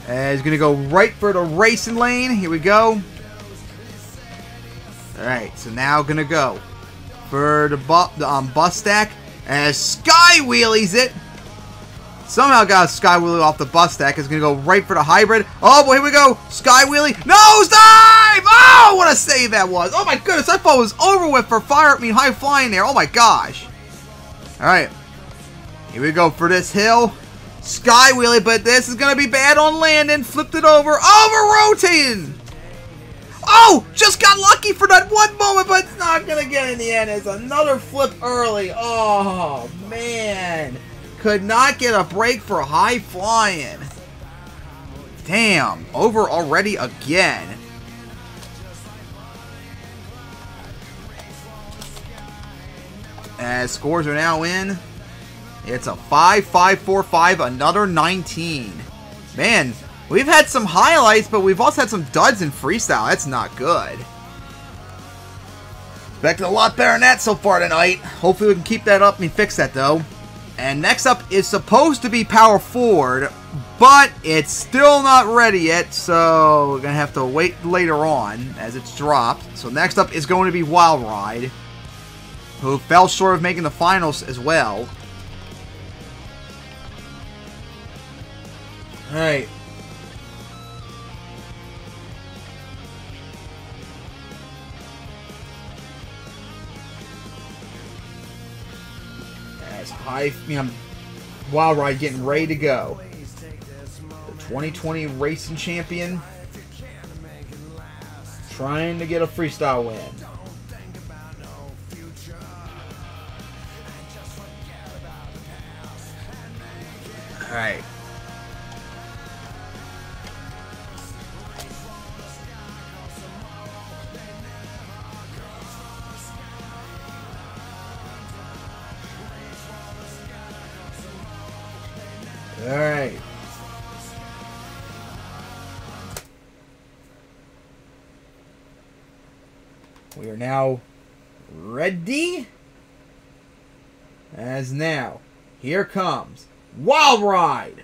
[SPEAKER 1] And he's going to go right for the racing lane. Here we go. Alright, so now going to go for the bus stack as Sky Wheelies it. Somehow got a Sky Wheelie off the bus stack. It's going to go right for the hybrid. Oh boy, here we go. Sky Wheelie. Nose dive! Oh, what a save that was. Oh my goodness, I thought it was over with for High Flying there. Oh my gosh. Alright. Here we go for this hill. Sky Wheelie, but this is going to be bad on landing. Flipped it over. Over rotating. Oh, just got lucky for that one moment, but it's not going to get in the end. It's another flip early. Oh, man. Could not get a break for High Flying. Damn. Over already again. As scores are now in. It's a 5-5-4-5, another 19. Man. We've had some highlights, but we've also had some duds in freestyle. That's not good. Expecting a lot better than that so far tonight. Hopefully we can keep that up and fix that, though. And next up is supposed to be Power Forward, but it's still not ready yet, so we're going to have to wait later on as it's dropped. So next up is going to be Wild Ride, who fell short of making the finals as well. Alright. Wild Ride getting ready to go. The 2020 racing champion trying to get a freestyle win. Alright. Alright. We are now ready. As now, here comes Wild Ride.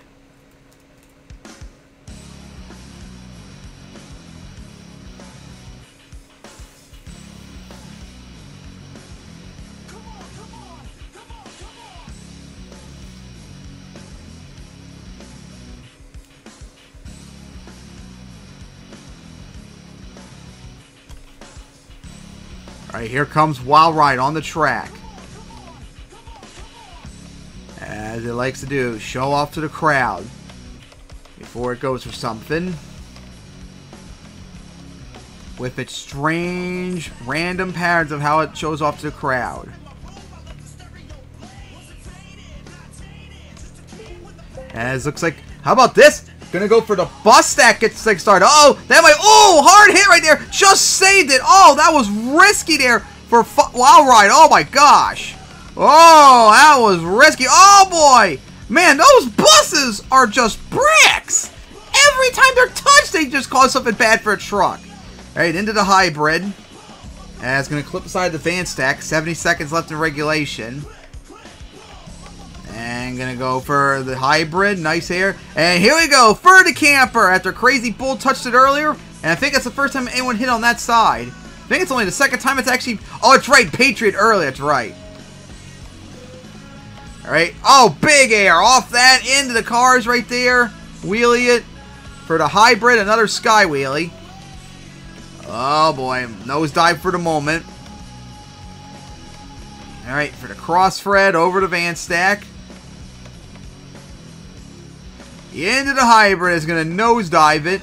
[SPEAKER 1] Alright, here comes Wild Ride on the track. As it likes to do, show off to the crowd before it goes for something. With its strange, random patterns of how it shows off to the crowd. As looks like, how about this? Gonna go for the bus stack, gets like started. Oh, that might, oh, hard hit right there. Just saved it. Oh, that was risky there for Wild Ride. Oh my gosh. Oh, that was risky. Oh boy. Man, those buses are just bricks. Every time they're touched, they just cause something bad for a truck. Alright, into the hybrid. And it's gonna clip aside the van stack. 70 seconds left in regulation. And gonna go for the hybrid. Nice here. And here we go for the camper after Crazy Bull touched it earlier. And I think that's the first time anyone hit on that side. I think it's only the second time it's actually... Oh, it's right. Patriot early. That's right. Alright. Oh, big air. Off that. Into the cars right there. Wheelie it. For the hybrid. Another Sky Wheelie. Oh, boy. Nosedive for the moment. Alright, for the cross Fred over to Van Stack. Into the hybrid is going to nosedive it.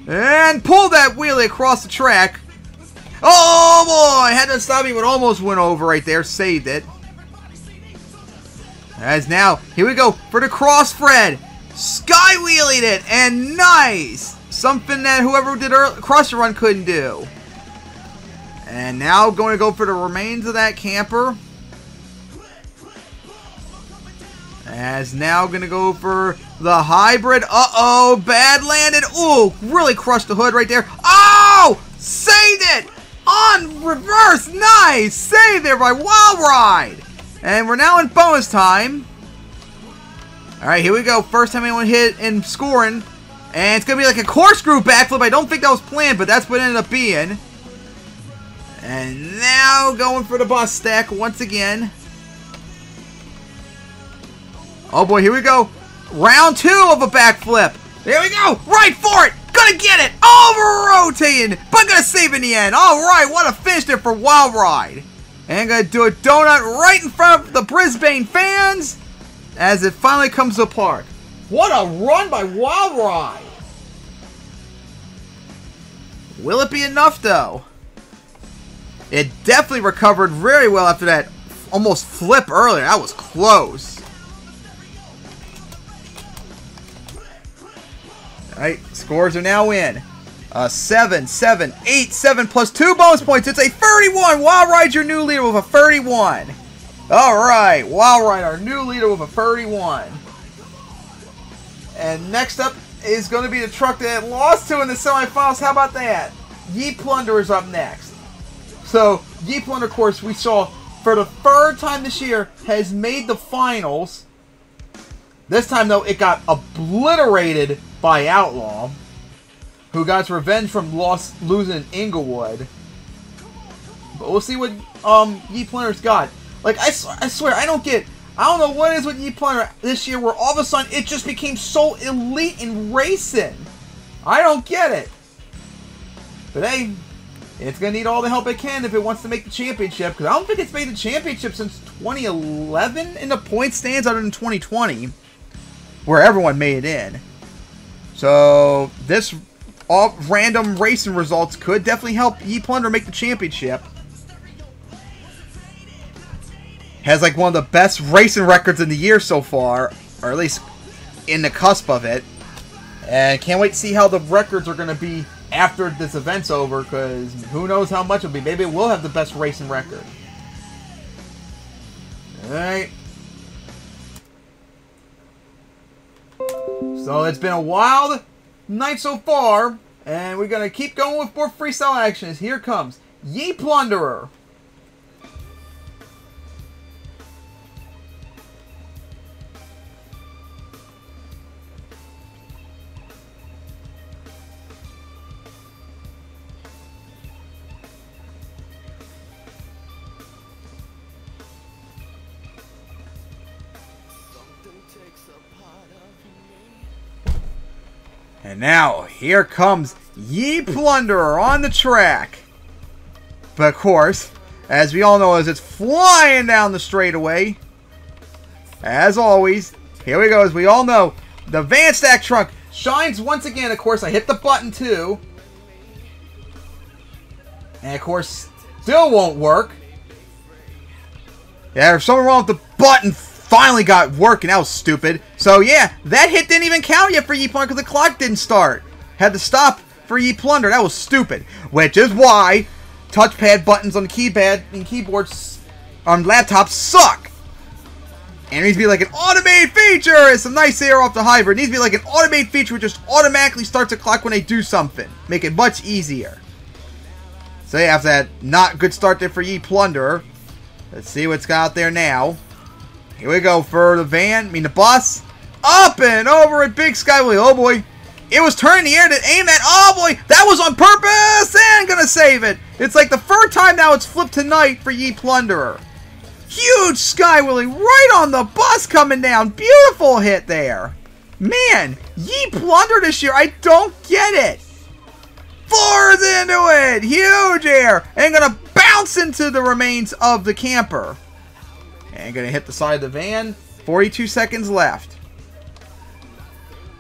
[SPEAKER 1] And pull that wheelie across the track. Oh boy! Had to stop him, but almost went over right there. Saved it. As now, here we go for the cross Fred. Sky wheelied it, and nice! Something that whoever did cross the run couldn't do. And now going to go for the remains of that camper. As now going to go for the hybrid. Uh-oh, bad landed. Ooh, really crushed the hood right there. Oh! Saved it! On reverse, nice! Saved there by Wild Ride! And we're now in bonus time. Alright, here we go. First time anyone hit and scoring. And it's going to be like a corkscrew backflip. I don't think that was planned, but that's what it ended up being. And now going for the bus stack once again. Oh boy, here we go. Round 2 of a backflip. There we go. Right for it. Gonna get it. Over rotating, but gonna save in the end. Alright, what a finish there for Wild Ride. And gonna do a donut right in front of the Brisbane fans as it finally comes apart. What a run by Wild Ride. Will it be enough though? It definitely recovered very well after that almost flip earlier. That was close. Alright, scores are now in. 7, 7, 8, 7 plus 2 bonus points. It's a 31. Wild Ride's your new leader with a 31. Alright, Wild Ride, our new leader with a 31. And next up is going to be the truck that lost to in the semifinals. How about that? Ye Plunder is up next. So, Ye Plunder, of course, we saw for the 3rd time this year has made the finals. This time, though, it got obliterated by Outlaw, who got his revenge from losing in Inglewood. But we'll see what Ye Plunder's got. Like, I swear, I don't know what it is with Ye Plunder this year where all of a sudden it just became so elite in racing. I don't get it. But hey, it's going to need all the help it can if it wants to make the championship, because I don't think it's made the championship since 2011 in the point stands other than 2020, where everyone made it in. So, this all random racing results could definitely help Ye Plunder make the championship. Has like one of the best racing records in the year so far, or at least in the cusp of it. And can't wait to see how the records are going to be after this event's over, because who knows how much it'll be. Maybe it will have the best racing record. Alright. So it's been a wild night so far, and we're going to keep going with more freestyle actions. Here comes Ye Plunderer. And now, here comes Ye Plunderer on the track. But of course, as we all know, as it's flying down the straightaway, as always, here we go. As we all know, the Van Stack trunk shines once again. Of course, I hit the button too. And of course, still won't work. Yeah, there's something wrong with the button. Finally got working. That was stupid. So yeah, that hit didn't even count yet for Ye Plunder because the clock didn't start. Had to stop for Ye Plunder. That was stupid. Which is why touchpad buttons on the keypad and keyboards on laptops suck. And it needs to be like an automated feature. It's some nice air off the hybrid. It needs to be like an automated feature which just automatically starts a clock when they do something. Make it much easier. So yeah, after that not good start there for Ye Plunderer. Let's see what's got out there now. Here we go for the the bus. Up and over at Big Sky Wheel. Oh boy. It was turning the air to aim at. Oh boy. That was on purpose. And gonna save it. It's like the 3rd time now it's flipped tonight for Ye Plunderer. Huge sky wheelie right on the bus coming down. Beautiful hit there. Man, Ye Plunder this year. I don't get it. Forwards into it. Huge air. And gonna bounce into the remains of the camper. And gonna hit the side of the van. 42 seconds left.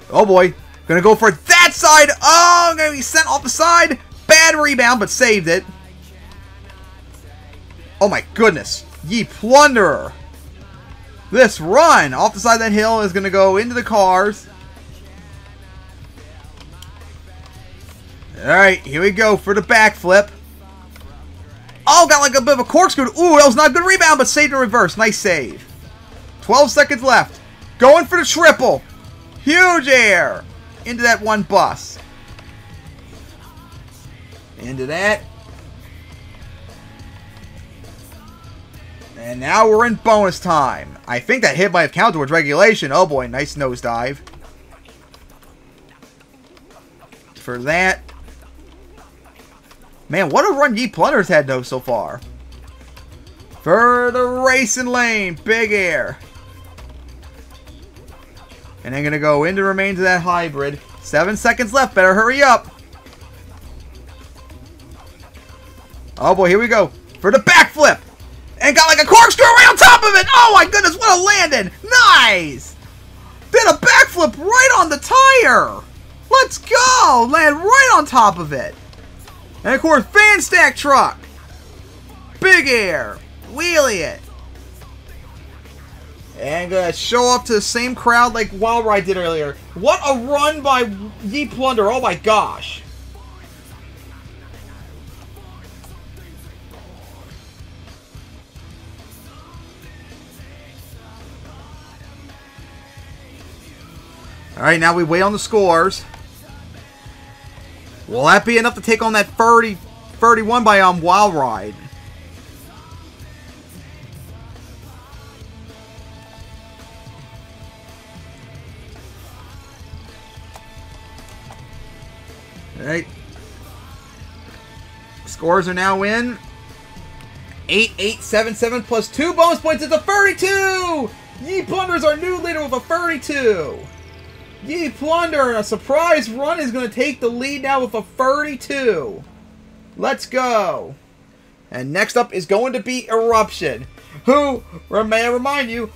[SPEAKER 1] Oh boy. Gonna go for that side. Oh, gonna be sent off the side. Bad rebound, but saved it. Oh my goodness. Ye plunderer. This run off the side of that hill is gonna go into the cars. Alright, here we go for the backflip. Oh, got like a bit of a corkscrew. Ooh, that was not a good rebound, but saved in reverse. Nice save. 12 seconds left. Going for the triple. Huge air. Into that one bus. Into that. And now we're in bonus time. I think that hit might have counted towards regulation. Oh boy, nice nosedive. For that. Man, what a run Ye Plunder's had though so far. For the racing lane. Big air. And I'm going to go into the remains of that hybrid. 7 seconds left. Better hurry up. Oh boy, here we go. For the backflip. And got like a corkscrew right on top of it. Oh my goodness, what a landing. Nice. Did a backflip right on the tire. Let's go. Land right on top of it. And of course, fan stack truck. Big air. Wheelie it. And gonna show up to the same crowd like Wild Ride did earlier. What a run by Ye Plunder. Oh my gosh. Alright, now we wait on the scores. Will that be enough to take on that 31 by Wild Ride? Alright. Scores are now in. 8-8-7-7 plus 2 bonus points. It's a 32! Ye Plunder's our new leader with a 32. Ye Plunder, a surprise run, is going to take the lead now with a 32. Let's go. And next up is going to be Eruption, who, may I remind you,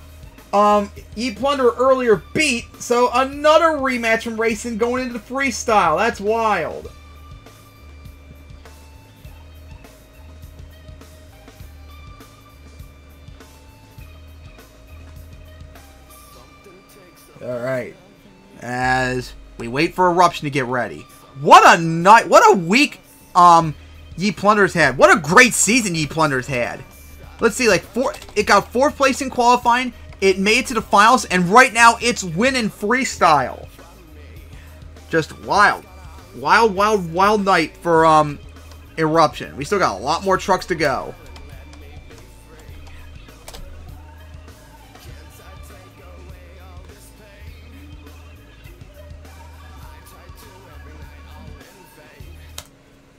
[SPEAKER 1] Ye Plunder earlier beat, so another rematch from Racing going into the freestyle. That's wild. Alright. As we wait for Eruption to get ready. What a night, what a week Ye Plunder's had. What a great season Ye Plunder's had. Let's see, like it got 4th place in qualifying, it made it to the finals, and right now it's winning freestyle. Just wild. Wild, wild, wild night for Eruption. We still got a lot more trucks to go.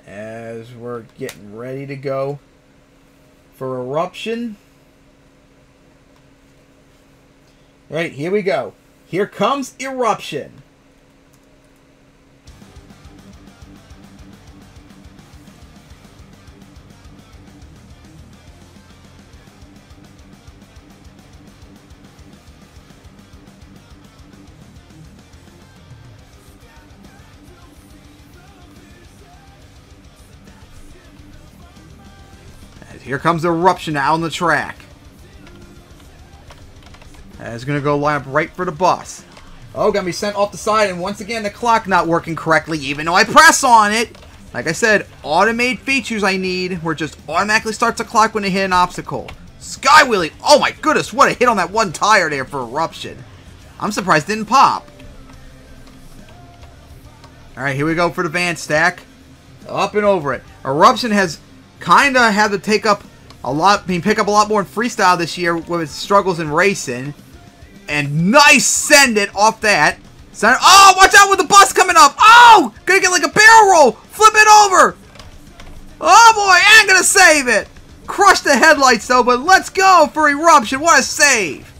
[SPEAKER 1] As we're getting ready to go for Eruption. Right, here we go. Here comes Eruption. Here comes Eruption out on the track. And it's going to go line up right for the bus. Oh, going to be sent off the side. And once again, the clock not working correctly, even though I press on it. Like I said, automated features I need where it just automatically starts the clock when they hit an obstacle. Sky wheelie. Oh my goodness, what a hit on that one tire there for Eruption. I'm surprised it didn't pop. Alright, here we go for the van stack. Up and over it. Eruption has kind of had to pick up a lot more in freestyle this year with its struggles in racing. And nice send it off that. Oh, watch out with the bus coming up. Oh, gonna get like a barrel roll. Flip it over. Oh boy, and gonna save it. Crush the headlights though, but let's go for Eruption. What a save.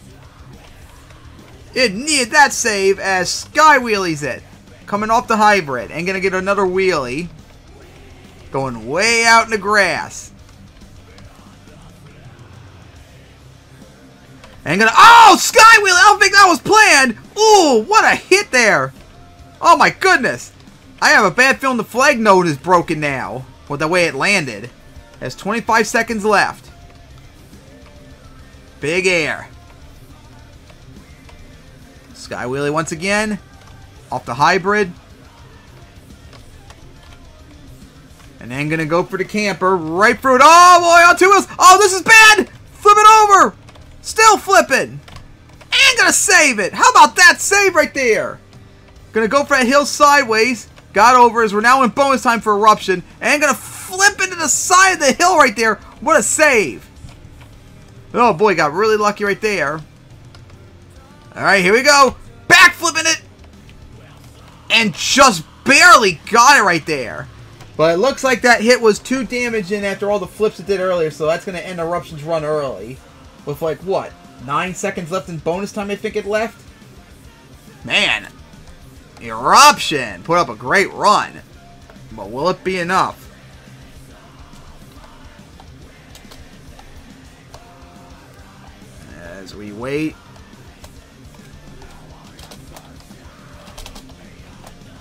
[SPEAKER 1] It needed that save as Sky wheelies it. Coming off the hybrid and gonna get another wheelie. Going way out in the grass. And gonna, oh, Skywheel! I don't think that was planned! Ooh, what a hit there! Oh my goodness! I have a bad feeling the flag node is broken now, with the way it landed. There's 25 seconds left. Big air. Skywheelie once again. Off the hybrid. And then gonna go for the camper. Right through it. Oh boy, on 2 wheels. Oh, this is bad! Flip it over! Still flipping! And gonna save it! How about that save right there? Gonna go for that hill sideways. Got over as we're now in bonus time for Eruption. And gonna flip into the side of the hill right there. What a save! Oh boy, got really lucky right there. Alright, here we go. Backflipping it! And just barely got it right there. But it looks like that hit was too damaging after all the flips it did earlier. So that's going to end Eruption's run early. With like, what? 9 seconds left in bonus time, I think it left? Man. Eruption put up a great run. But will it be enough? As we wait.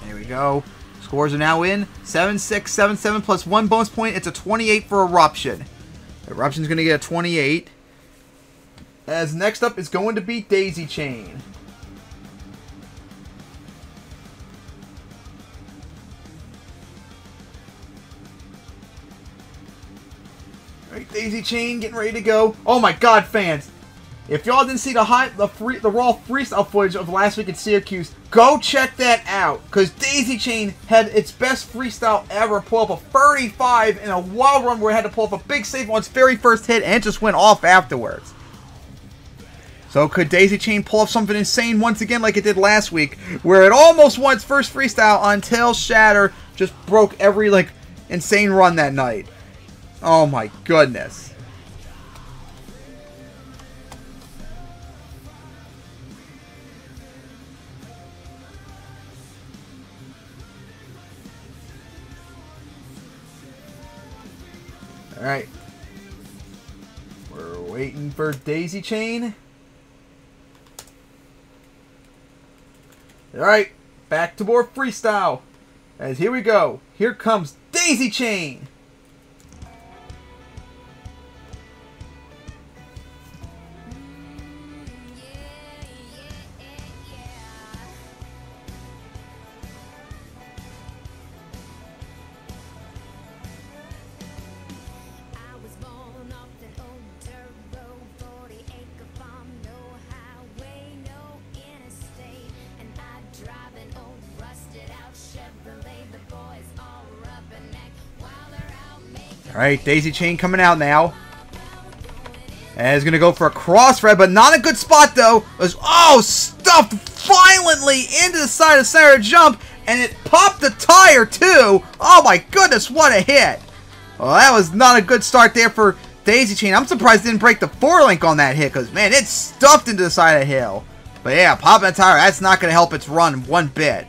[SPEAKER 1] There we go. Scores are now in. 7-6, 7-7 plus 1 bonus point. It's a 28 for Eruption. Eruption's going to get a 28. As next up is going to be Daisy Chain. Alright, Daisy Chain getting ready to go. Oh my god, fans. If y'all didn't see the raw freestyle footage of last week in Syracuse, go check that out. Because Daisy Chain had its best freestyle ever. Pull up a 35 in a wild run where it had to pull up a big save on its very first hit and it just went off afterwards. So could Daisy Chain pull off something insane once again like it did last week, where it almost won its first freestyle until Shatter just broke every insane run that night. Oh my goodness. Alright. We're waiting for Daisy Chain. Alright. Back to more freestyle. As here we go. Here comes Daisy Chain. Alright, Daisy Chain coming out now. And is going to go for a cross red, but not a good spot though. It was, oh, stuffed violently into the side of center jump, and it popped the tire too. Oh my goodness, what a hit. Well, that was not a good start there for Daisy Chain. I'm surprised it didn't break the 4-link on that hit, because man, it's stuffed into the side of the hill. But yeah, popping the tire, that's not going to help its run one bit.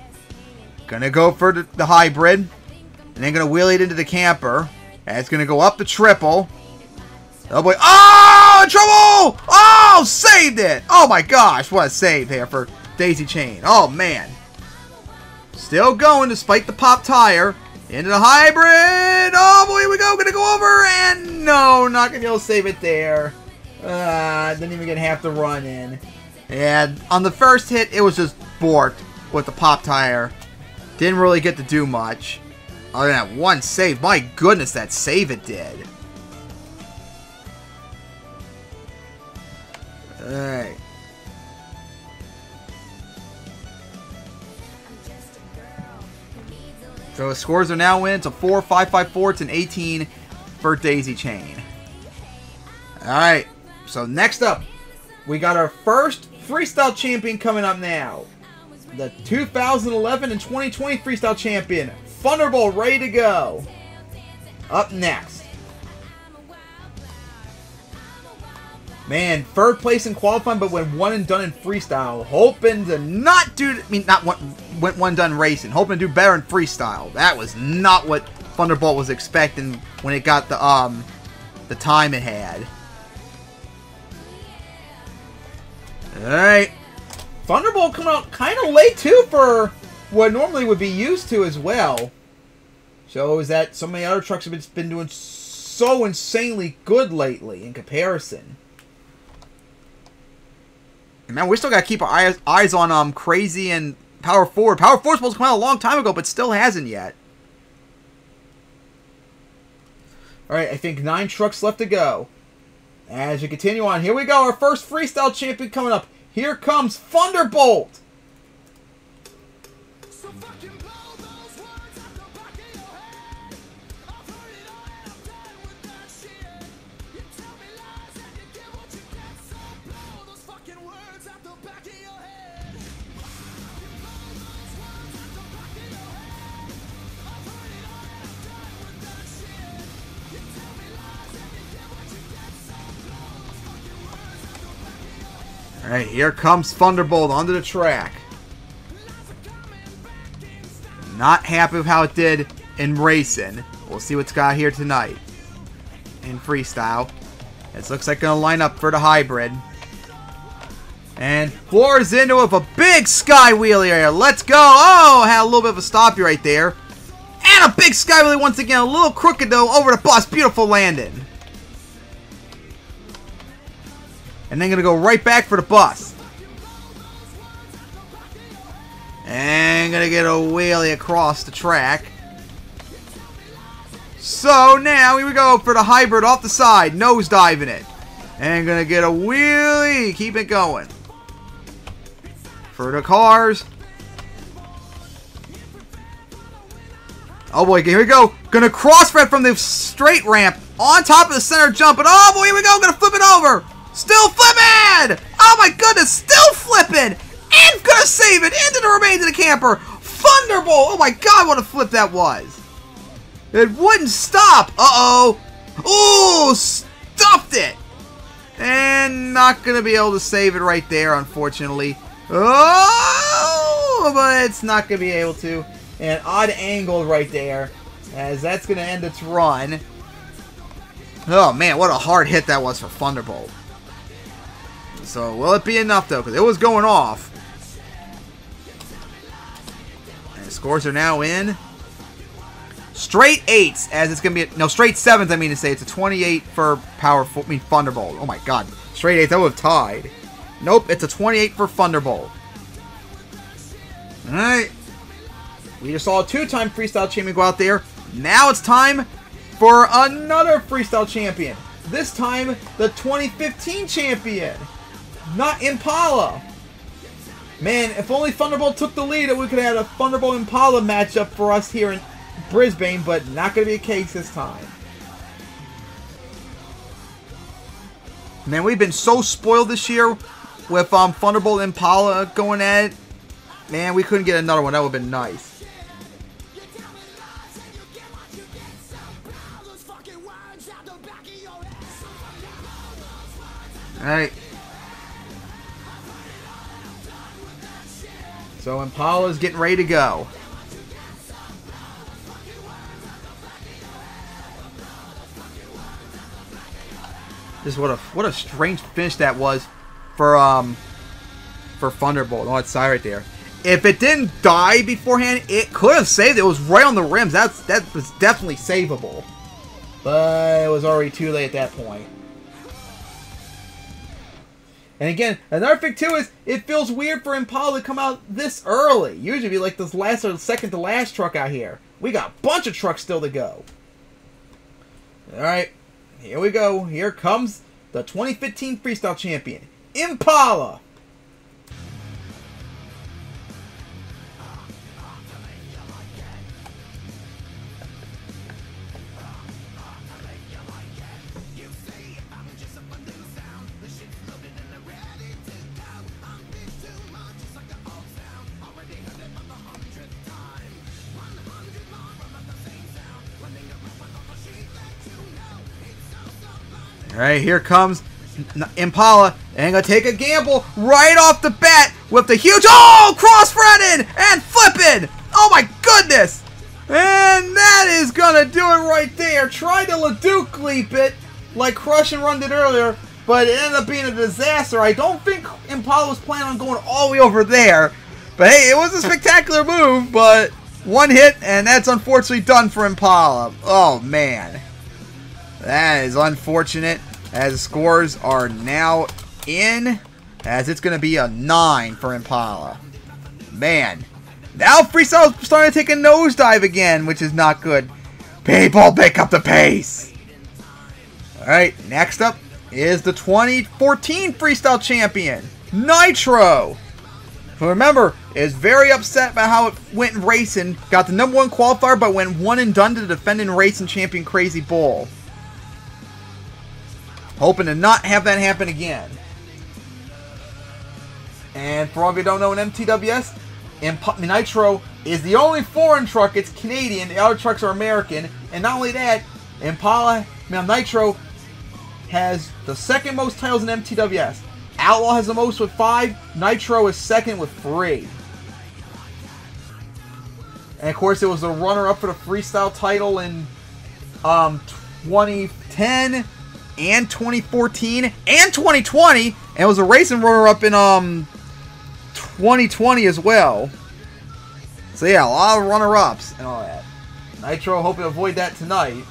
[SPEAKER 1] Gonna go for the hybrid, and then gonna wheelie it into the camper. And it's going to go up the triple. Oh boy. Oh, trouble! Oh, saved it! Oh my gosh, what a save here for Daisy Chain. Oh man. Still going despite the pop tire. Into the hybrid. Oh boy, here we go. Gonna go over. And no, not going to be able to save it there. Didn't even get half the run in. And on the first hit, it was just borked with the pop tire. Didn't really get to do much. Other than that one save. My goodness, that save it did. Alright. So the scores are now in. It's a 4, 5, 5, 4. It's an 18 for Daisy Chain. Alright. So next up, we got our first freestyle champion coming up now. The 2011 and 2020 freestyle champion. Thunderbolt ready to go. Up next. Man, third place in qualifying, but went one and done in freestyle. Hoping to not do, went one done racing. Hoping to do better in freestyle. That was not what Thunderbolt was expecting when it got the time it had. Alright. Thunderbolt coming out kind of late, too, for what normally would be used to as well. Shows that so many other trucks have been doing so insanely good lately in comparison. And man, we still got to keep our eyes on Crazy and Power Forward. Power Forward's supposed to come out a long time ago, but still hasn't yet. Alright, I think 9 trucks left to go. As we continue on, here we go. Our first freestyle champion coming up. Here comes Thunderbolt. Alright, here comes Thunderbolt onto the track. Not happy with how it did in racing. We'll see what's got here tonight in freestyle. This looks like going to line up for the hybrid. And floors into it with a big sky wheelie here. Let's go. Oh, had a little bit of a stoppy right there. And a big sky wheelie once again. A little crooked though over the bus. Beautiful landing. And then going to go right back for the bus. And going to get a wheelie across the track. So now here we go for the hybrid off the side. Nose diving it. And going to get a wheelie. Keep it going. For the cars. Oh boy, here we go. Going to crossfred from the straight ramp on top of the center jump. And oh boy, here we go. Going to flip it over. Still flipping! Oh my goodness, still flipping! And gonna save it into the remains of the camper! Thunderbolt! Oh my god, what a flip that was! It wouldn't stop! Uh-oh! Ooh, stuffed it! And not gonna be able to save it right there, unfortunately. Oh! But it's not gonna be able to. And odd angle right there, as that's gonna end its run. Oh man, what a hard hit that was for Thunderbolt. So, will it be enough, though? Because it was going off. And the scores are now in. Straight 8s, as it's going to be... No, straight 7s, I mean to say. It's a 28 for Thunderbolt. Oh, my God. Straight 8s, that would have tied. Nope, it's a 28 for Thunderbolt. Alright. We just saw a 2-time freestyle champion go out there. Now it's time for another freestyle champion. This time, the 2015 champion. Not Impala. Man, if only Thunderbolt took the lead, we could have had a Thunderbolt Impala matchup for us here in Brisbane, but not going to be the case this time. Man, we've been so spoiled this year with Thunderbolt Impala going at it. Man, we couldn't get another one. That would have been nice. Alright. So Impala's getting ready to go. Just what a strange finish that was for Thunderbolt. Oh, that side right there. If it didn't die beforehand, it could have saved it. It was right on the rims. That was definitely savable. But it was already too late at that point. And again, another thing too is it feels weird for Impala to come out this early. Usually it'd be like this last or second to last truck out here. We got a bunch of trucks still to go. Alright, here we go. Here comes the 2015 Freestyle Champion, Impala. Alright, here comes Impala. And gonna take a gamble right off the bat with the huge... Oh! Cross-threading! And flipping! Oh my goodness! And that is gonna do it right there. Tried to Leduc leap it like Crush and Run did earlier. but it ended up being a disaster. I don't think Impala was planning on going all the way over there. But hey, it was a spectacular move, but one hit, and that's unfortunately done for Impala. Oh, man. That is unfortunate, as the scores are now in, as it's going to be a 9 for Impala. Man. Now Freestyle's starting to take a nosedive again, which is not good. People, pick up the pace. Alright, next up is the 2014 Freestyle Champion, Nitro. Who, remember, is very upset about how it went in racing. Got the #1 qualifier, but went one and done to the defending racing champion Crazy Bull. Hoping to not have that happen again. And for all of you who don't know, in MTWS, Nitro is the only foreign truck. It's Canadian. The other trucks are American. And not only that, Nitro has the second most titles in MTWS. Outlaw has the most with 5. Nitro is second with 3. And of course, it was the runner-up for the freestyle title in 2010 and 2014 and 2020. And it was a racing runner-up in 2020 as well. So yeah, a lot of runner-ups and all that. Nitro hoping to avoid that tonight.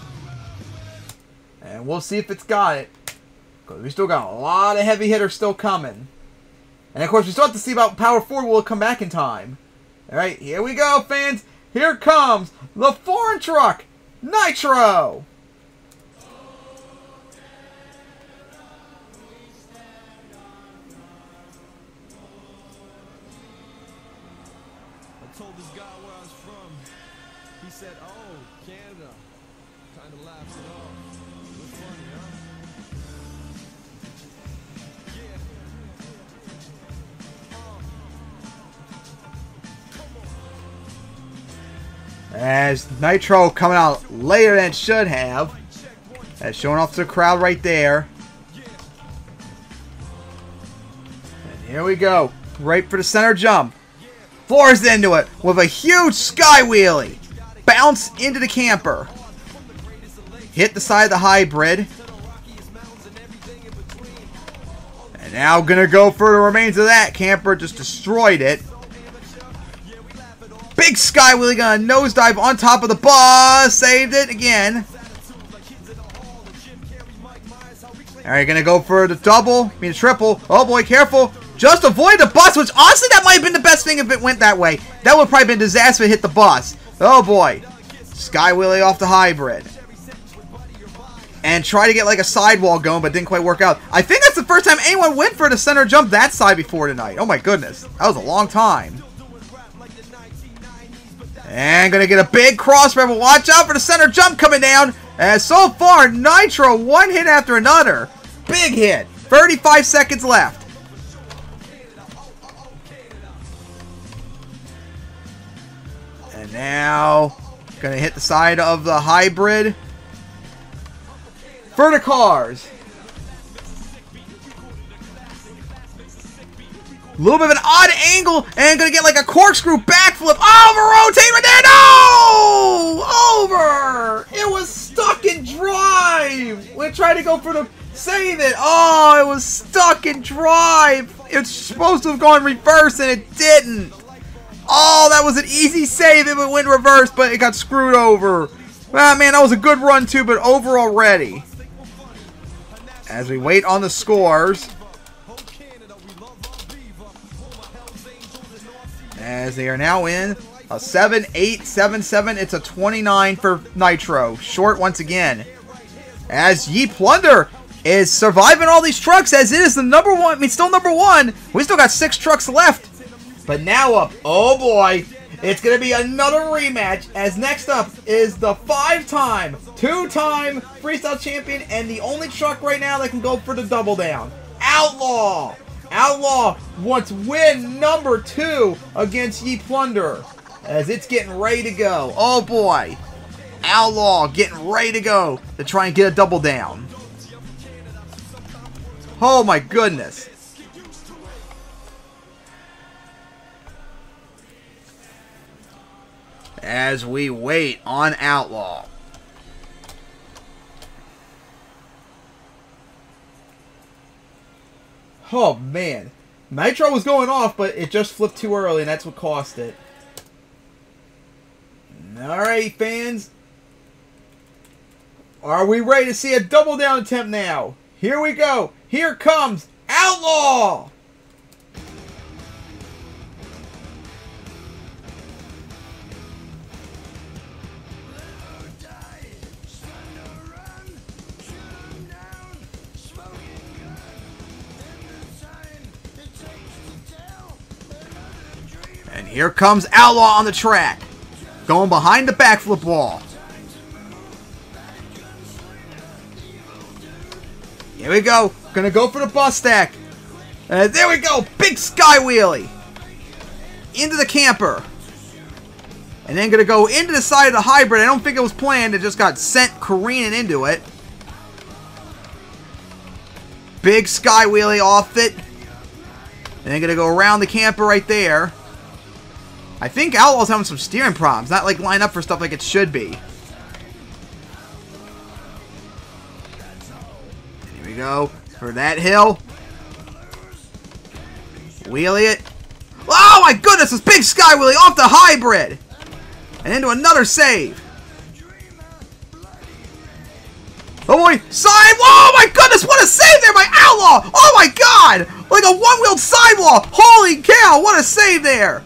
[SPEAKER 1] And we'll see if it's got it. Because we still got a lot of heavy hitters still coming. And of course, we still have to see about Power 4 will it come back in time. Alright, here we go, fans. Here comes the foreign truck, Nitro.
[SPEAKER 2] I told this guy where I was from. He said, "Oh, Canada." Kind of laughed it off. It was funny, huh?
[SPEAKER 1] As Nitro coming out later than it should have. That's showing off to the crowd right there. And here we go. Right for the center jump. Floors into it with a huge sky wheelie. Bounce into the camper. Hit the side of the hybrid. And now gonna go for the remains of that. Camper just destroyed it. Big sky wheelie gonna nosedive on top of the bus. Saved it again. Alright, gonna go for the double. I mean the triple. Oh boy, careful. Just avoid the bus, which honestly that might have been the best thing if it went that way. That would probably been a disaster if it hit the bus. Oh boy. Sky wheelie off the hybrid. And try to get like a sidewall going, but didn't quite work out. I think that's the first time anyone went for the center jump that side before tonight. Oh my goodness. That was a long time. And gonna get a big cross rebel. Watch out for the center jump coming down. As so far, Nitro one hit after another. Big hit. 35 seconds left. And now gonna hit the side of the hybrid for the cars. A little bit of an odd angle, and gonna get like a corkscrew backflip. Oh, rotate right there. No! Over! It was stuck in drive. We tried to go for the save it. Oh, it was stuck in drive. It's supposed to have gone reverse, and it didn't. Oh, that was an easy save if it went reverse, but it got screwed over. Ah, man, that was a good run too, but over already. As we wait on the scores. As they are now in a 7-8, 7-7. It's a 29 for Nitro. Short once again. As Ye Plunder is surviving all these trucks as it is the number one. I mean, still number one. We still got 6 trucks left. But now up. Oh boy. It's going to be another rematch. As next up is the 5-time, 2-time freestyle champion. And the only truck right now that can go for the double down. Outlaw. Outlaw wants win number 2 against Ye Plunder. As it's getting ready to go. Oh boy. Outlaw getting ready to go to try and get a double down. Oh my goodness. As we wait on Outlaw. Oh, man. Nitro was going off, but it just flipped too early, and that's what cost it. Alright, fans. Are we ready to see a double down attempt now? Here we go. Here comes Outlaw. And here comes Outlaw on the track. Going behind the backflip wall. Here we go. Gonna go for the bus stack. There we go. Big sky wheelie. Into the camper. And then gonna go into the side of the hybrid. I don't think it was planned. It just got sent careening into it. Big sky wheelie off it. And then gonna go around the camper right there. I think Outlaw's having some steering problems. Not like line up for stuff like it should be. Here we go. For that hill. Wheelie it. Oh my goodness! This big sky wheelie off the hybrid! And into another save. Oh boy! Side! Oh my goodness! What a save there by Outlaw! Oh my god! Like a one-wheeled sidewall! Holy cow! What a save there!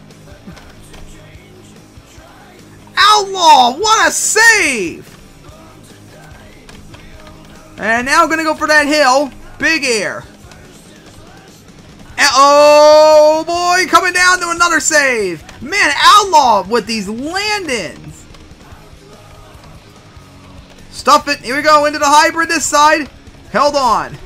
[SPEAKER 1] Outlaw! What a save! And now I'm going to go for that hill. Big air. Oh boy! Coming down to another save. Man, Outlaw with these landings. Stuff it. Here we go. Into the hybrid this side. Held on.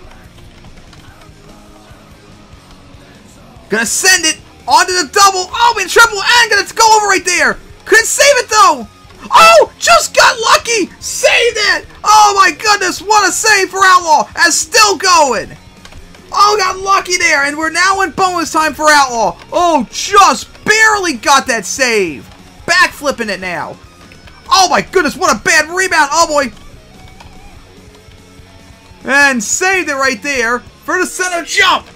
[SPEAKER 1] Gonna send it onto the double. Oh, man, triple. And gonna go over right there. Couldn't save it though! Oh! Just got lucky! Saved it! Oh my goodness, what a save for Outlaw! And still going! Oh, got lucky there, and we're now in bonus time for Outlaw. Oh, just barely got that save. Backflipping it now. Oh my goodness, what a bad rebound! Oh boy! And saved it right there for the center jump!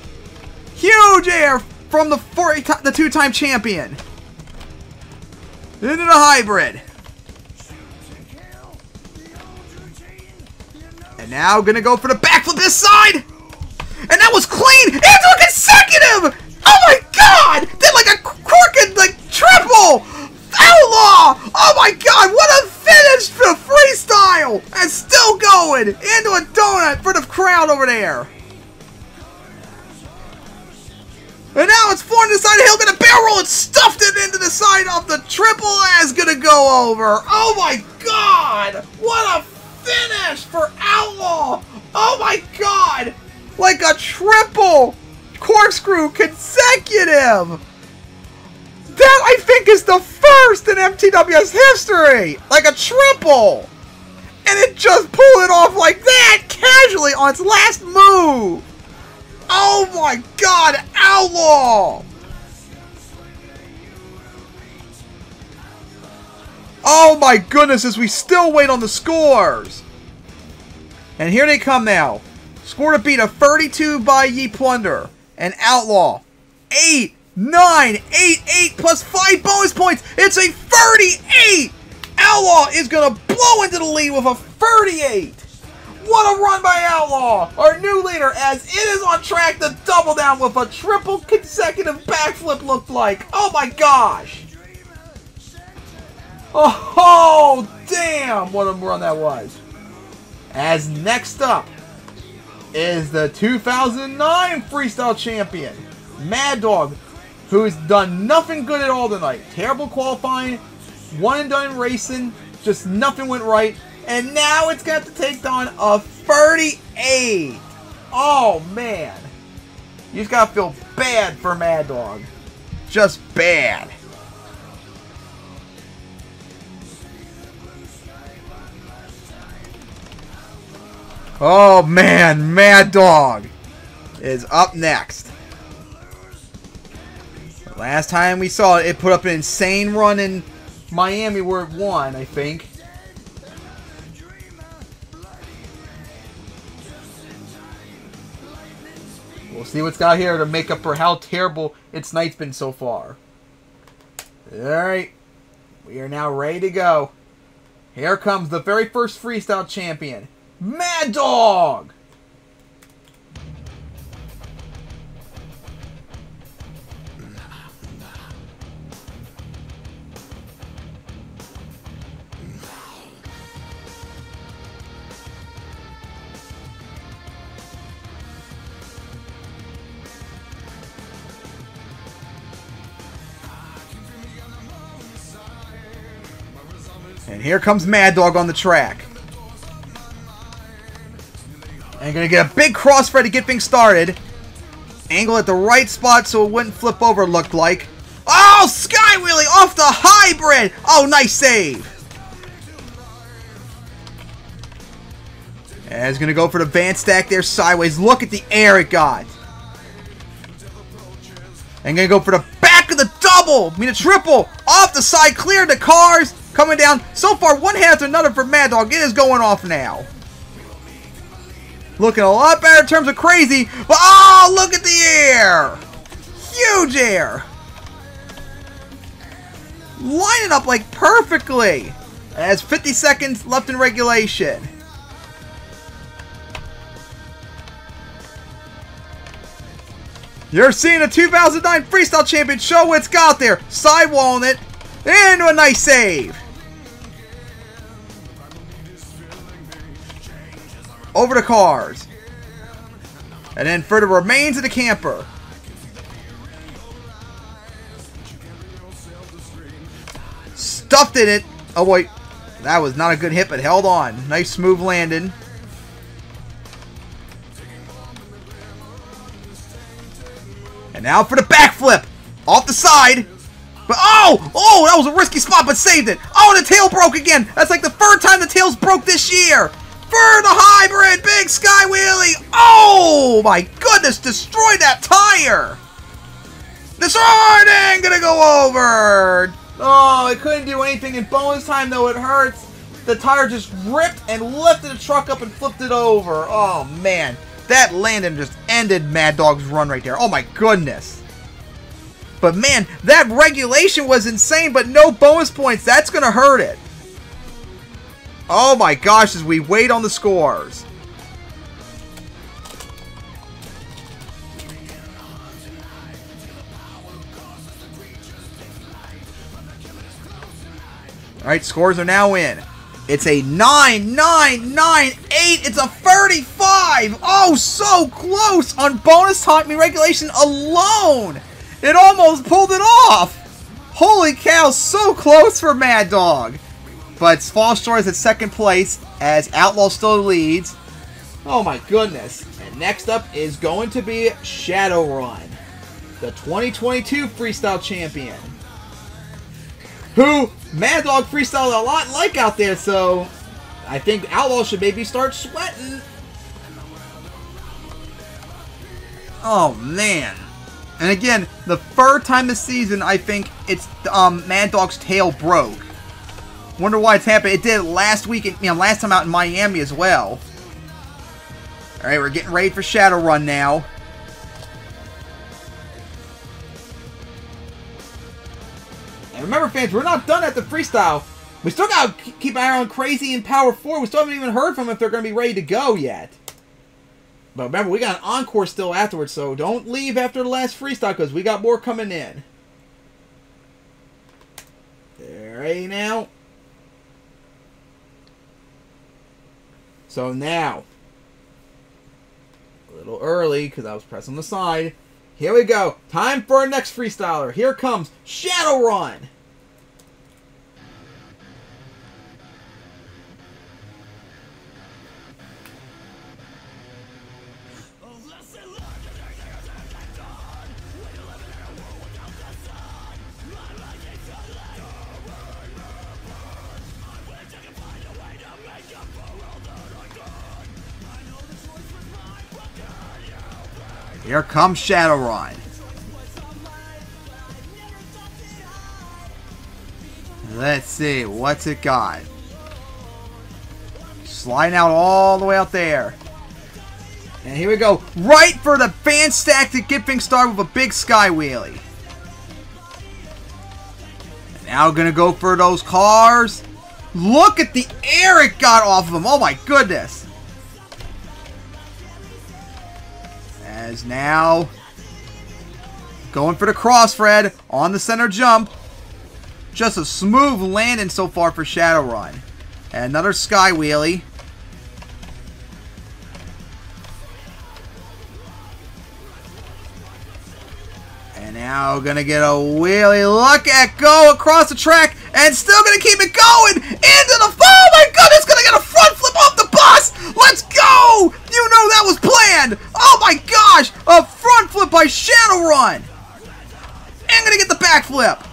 [SPEAKER 1] Huge air from the two-time champion. Into the hybrid. And now gonna go for the backflip this side. And that was clean into a consecutive. Oh my god! Did like a crooked like triple. Outlaw! Oh my god! What a finish for freestyle! And still going into a donut for the crowd over there. And now it's flooring the side of the hill, gonna barrel roll it, stuffed it into the side of the triple S, gonna go over. Oh my god! What a finish for Outlaw! Oh my god! Like a triple corkscrew consecutive! That I think is the first in MTWS history! Like a triple! And it just pulled it off like that, casually on its last move! Oh my god, Outlaw! Oh my goodness, as we still wait on the scores! And here they come now. Score to beat a 32 by Ye Plunder. And Outlaw. 8, 9, 8, 8 plus 5 bonus points. It's a 38! Outlaw is going to blow into the lead with a 38. What a run by Outlaw, our new leader, as it is on track to double down with a triple consecutive backflip looked like. Oh my gosh. Oh, damn, what a run that was. As next up is the 2009 Freestyle Champion, Mad Dog, who's done nothing good at all tonight. Terrible qualifying, one and done racing, just nothing went right. And now it's got to take on a 38. Oh, man. You just got to feel bad for Mad Dog. Just bad. Oh, man. Mad Dog is up next. Last time we saw it, it put up an insane run in Miami where it won, I think. We'll see what's got here to make up for how terrible its night's been so far. Alright. We are now ready to go. Here comes the very first freestyle champion, Mad Dog! And here comes Mad Dog on the track. And gonna get a big crossfire to get things started. Angle at the right spot so it wouldn't flip over, looked like. Oh, Sky Wheelie off the hybrid! Oh, nice save! And it's gonna go for the van stack there sideways. Look at the air it got. And gonna go for the back of the double! I mean, a triple! Off the side, clear the cars! Coming down. So far, one half to another for Mad Dog. It is going off now. Looking a lot better in terms of crazy. But, oh, look at the air. Huge air. Lining up like perfectly. As 50 seconds left in regulation. You're seeing a 2009 Freestyle Champion show what's got there. Sidewalling it. Into a nice save. Over the cars. And then for the remains of the camper. Stuffed in it. Oh wait. That was not a good hit, but held on. Nice smooth landing. And now for the backflip. Off the side. But oh, that was a risky spot, but saved it. Oh, the tail broke again. That's like the third time the tails broke this year. For the hybrid, big Sky Wheelie. Oh my goodness, destroyed that tire. Disheartening, gonna go over. Oh, it couldn't do anything in bonus time though. It hurts. The tire just ripped and lifted the truck up and flipped it over. Oh man, that landing just ended Mad Dog's run right there. Oh my goodness. But man, that regulation was insane, but no bonus points. That's going to hurt it. Oh my gosh, as we wait on the scores. Alright, scores are now in. It's a 9-9-9-8. It's a 35. Oh, so close on bonus time and regulation alone. It almost pulled it off! Holy cow, so close for Mad Dog! But Fall Short is at second place, as Outlaw still leads. Oh my goodness. And next up is going to be Shadowrun, the 2022 Freestyle Champion. Who Mad Dog freestyled a lot like out there, so I think Outlaw should maybe start sweating. Oh man. And again, the third time this season, I think it's Mad Dog's tail broke. Wonder why it's happened. It did last week, last time out in Miami as well. All right, we're getting ready for Shadowrun now. And remember, fans, we're not done at the freestyle. We still got to keep an eye on Crazy and Power 4. We still haven't even heard from them if they're going to be ready to go yet. But remember, we got an encore still afterwards, so don't leave after the last freestyle because we got more coming in. Ready now? So now, a little early because I was pressing the side. Here we go. Time for our next freestyler. Here comes Shadowrun. Here comes Shadowrun. Let's see, what's it got? Sliding out all the way out there. And here we go. Right for the fan stack to get things started with a big sky wheelie. And now gonna go for those cars. Look at the air it got off of them. Oh my goodness. As now going for the cross, Fred, on the center jump. Just a smooth landing so far for Shadowrun. And another sky wheelie. And now gonna get a wheelie. Look at go across the track and still gonna keep it going into the, oh my goodness, gonna get a front flip off the bus. Let's go. You know that was planned. Oh my gosh, a front flip by Shadowrun. And gonna get the backflip.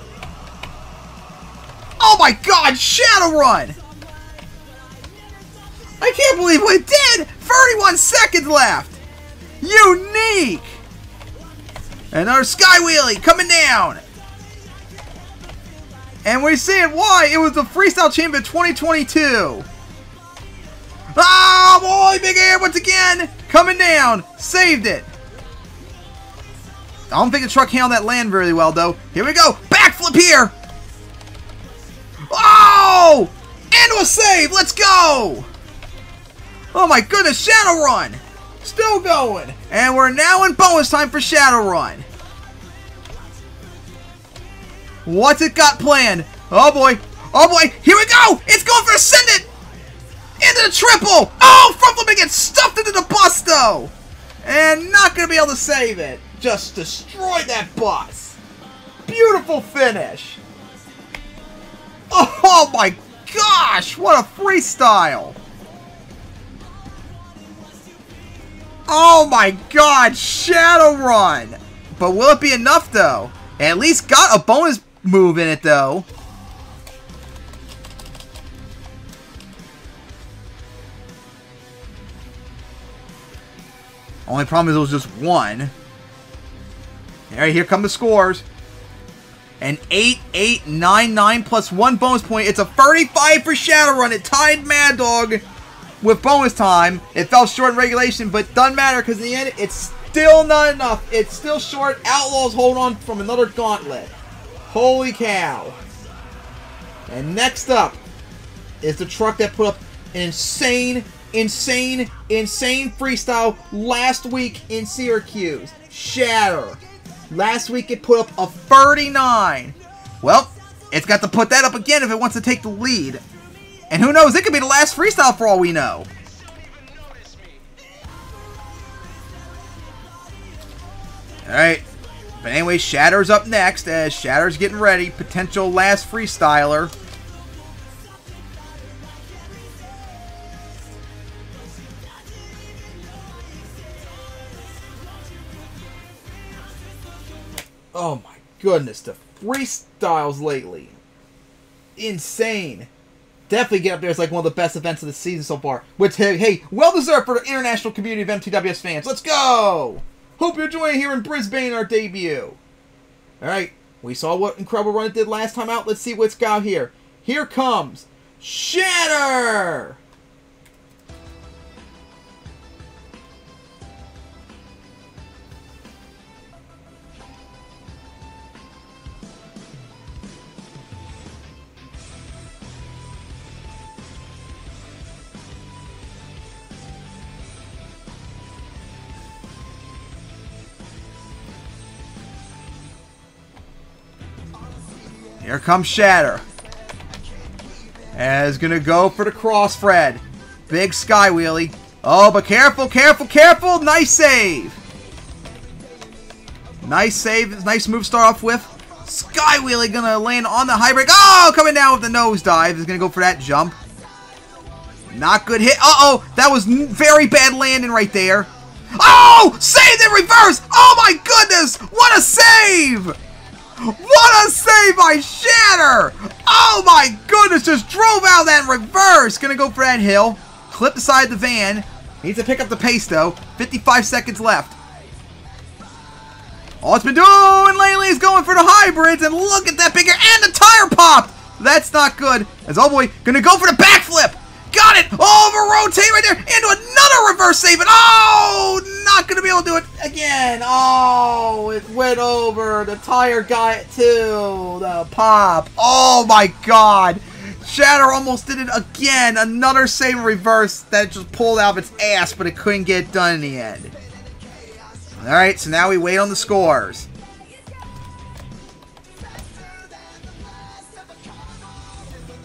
[SPEAKER 1] Oh my god, Shadowrun. I can't believe what it did. 31 seconds left. Unique. Another sky wheelie coming down. And we're seeing why. It was the Freestyle Champion 2022. Oh boy, big air once again. Coming down. Saved it. I don't think the truck handled that land very well though. Here we go. Backflip here. Oh! And a save. Let's go. Oh my goodness, Shadowrun. Still going. And we're now in bonus time for Shadowrun. What's it got planned? Oh boy. Oh boy. Here we go. It's going for Ascendant. Into the triple. Oh, front flipping gets stuffed into the bus though. And not going to be able to save it. Just destroyed that bus. Beautiful finish. Oh my gosh. What a freestyle. Oh my god, Shadowrun! But will it be enough though? At least got a bonus move in it though. Only problem is it was just one. Alright, here come the scores. An 8, 8, 9, 9 plus 1 bonus point. It's a 35 for Shadowrun. It tied Mad Dog with bonus time. It fell short in regulation, but doesn't matter because in the end, it's still not enough. It's still short. Outlaws hold on from another gauntlet. Holy cow. And next up is the truck that put up an insane freestyle last week in Syracuse. Shatter. Last week it put up a 39. Well, it's got to put that up again if it wants to take the lead. And who knows, it could be the last freestyle for all we know. Alright. But anyway, Shatter's up next as Shatter's getting ready. Potential last freestyler. Oh my goodness, the freestyles lately. Insane. Definitely get up there as like one of the best events of the season so far. Which, hey, well deserved for the international community of MTWS fans. Let's go! Hope you're enjoying here in Brisbane, our debut. Alright, we saw what incredible run it did last time out. Let's see what's got here. Here comes Shatter! Here comes Shatter. As gonna go for the cross, Fred. Big sky wheelie. Oh, but careful, careful, careful. Nice save. Nice save. Nice move to start off with. Sky wheelie gonna land on the high brake. Oh, coming down with the nosedive. Is gonna go for that jump. Not good hit. Uh-oh. That was very bad landing right there. Oh, saved in reverse. Oh my goodness. What a save. What a save by Shatter! Oh my goodness, just drove out that reverse. Gonna go for that hill. Clip the side of the van. Needs to pick up the pace though. 55 seconds left. All it's been doing lately is going for the hybrids, and look at that big air, and the tire pop! That's not good. As oh boy, gonna go for the backflip! Got got it! Over rotate right there into another reverse save, and oh, not gonna be able to do it again. Oh, it went over. The tire got it too. The pop. Oh my God. Shatter almost did it again. Another save in reverse that just pulled out of its ass, but it couldn't get it done in the end. Alright, so now we wait on the scores.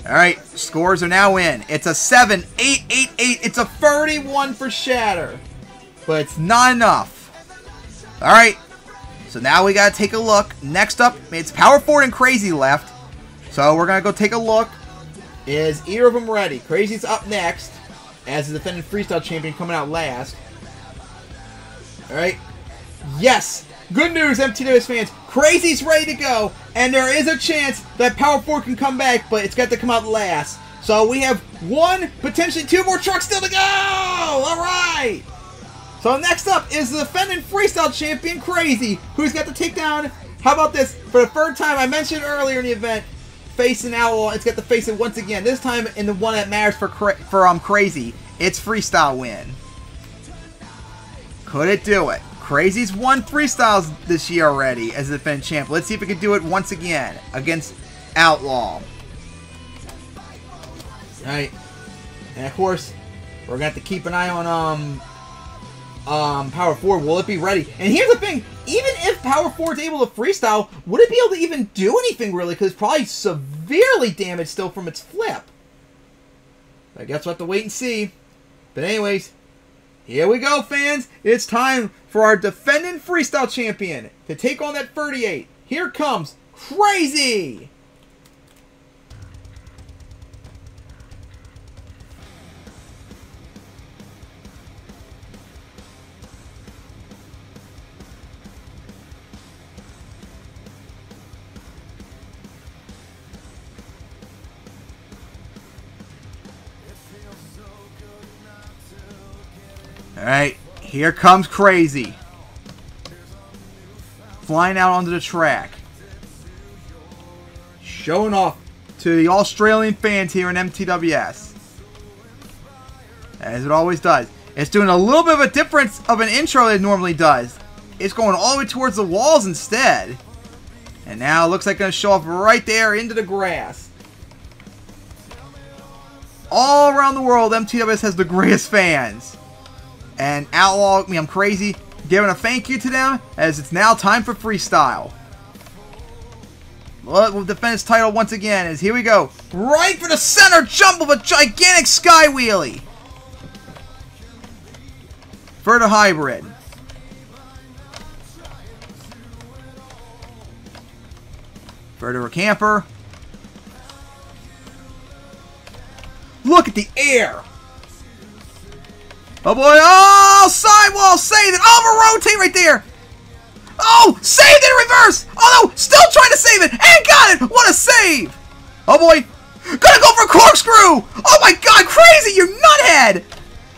[SPEAKER 1] Alright, scores are now in. It's a 7, 8, 8, 8. It's a 31 for Shatter. But it's not enough. Alright, so now we gotta take a look. Next up, it's Power Forward and Crazy left. So we're gonna go take a look. Is either of them ready? Crazy's up next as the defending freestyle champion, coming out last. Alright. Yes! Good news, MTWS fans. Crazy's ready to go, and there is a chance that Power 4 can come back, but it's got to come out last. So we have one, potentially two more trucks still to go! Alright! So next up is the defending freestyle champion, Crazy, who's got to take down, how about this, for the third time, I mentioned earlier in the event, facing Outlaw. It's got to face it once again. This time in the one that matters for Crazy. It's freestyle win. Could it do it? Crazy's won freestyles this year already as a defending champ. Let's see if it can do it once again against Outlaw. Alright. And of course, we're gonna have to keep an eye on Power 4. Will it be ready? And here's the thing, even if Power 4 is able to freestyle, would it be able to even do anything really? Because it's probably severely damaged still from its flip. I guess we'll have to wait and see. But anyways, here we go, fans. It's time for our defending freestyle champion to take on that 38. Here comes Crazy! Alright, here comes Crazy. Flying out onto the track. Showing off to the Australian fans here in MTWS. As it always does. It's doing a little bit of a difference of an intro than it normally does. It's going all the way towards the walls instead. And now it looks like it's going to show off right there into the grass. All around the world, MTWS has the greatest fans. And Outlaw, I'm Crazy, giving a thank you to them as it's now time for freestyle. We'll defend its title once again as here we go. Right for the center jump of a gigantic sky wheelie. For the hybrid. For the camper. Look at the air. Oh boy, oh, sidewall, save it, over rotate right there. Oh, saved it in reverse. Oh no, still trying to save it, and got it, what a save. Oh boy, gonna go for a corkscrew. Oh my God, Crazy, you nuthead.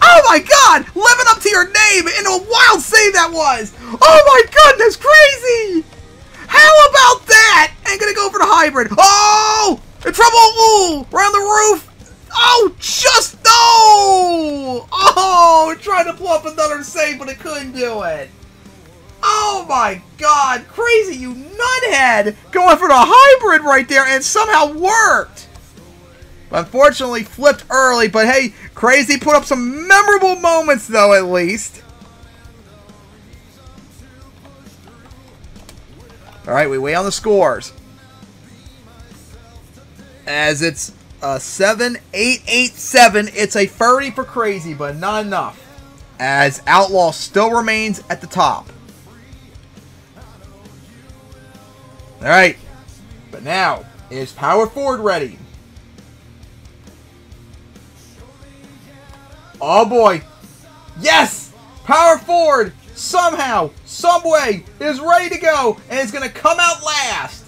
[SPEAKER 1] Oh my God, living up to your name, and a wild save that was. Oh my goodness, Crazy. How about that? And gonna go for the hybrid. Oh, in trouble, ooh, around the roof. Oh, just no! Oh, trying to pull up another save, but it couldn't do it. Oh my God, Crazy, you nuthead! Going for the hybrid right there, and it somehow worked. Unfortunately, flipped early, but hey, Crazy put up some memorable moments though, at least. All right, we wait on the scores. As it's 7, 8, 8, 7. It's a 30 for Crazy, but not enough. As Outlaw still remains at the top. Alright. But now, is Power Forward ready? Oh boy. Yes! Power Forward, somehow, someway, is ready to go, and it's going to come out last.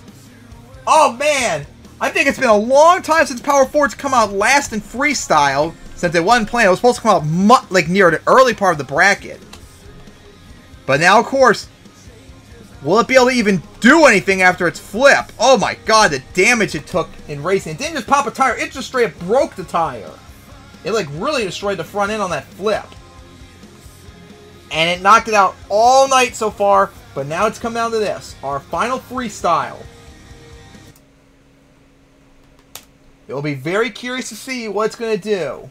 [SPEAKER 1] Oh man. I think it's been a long time since Power Forward's come out last in freestyle, since it wasn't planned. It was supposed to come out like near the early part of the bracket. But now, of course, will it be able to even do anything after its flip? Oh my God, the damage it took in racing. It didn't just pop a tire, it just straight up broke the tire. It like really destroyed the front end on that flip. And it knocked it out all night so far, but now it's come down to this. Our final freestyle. You'll be very curious to see what it's going to do.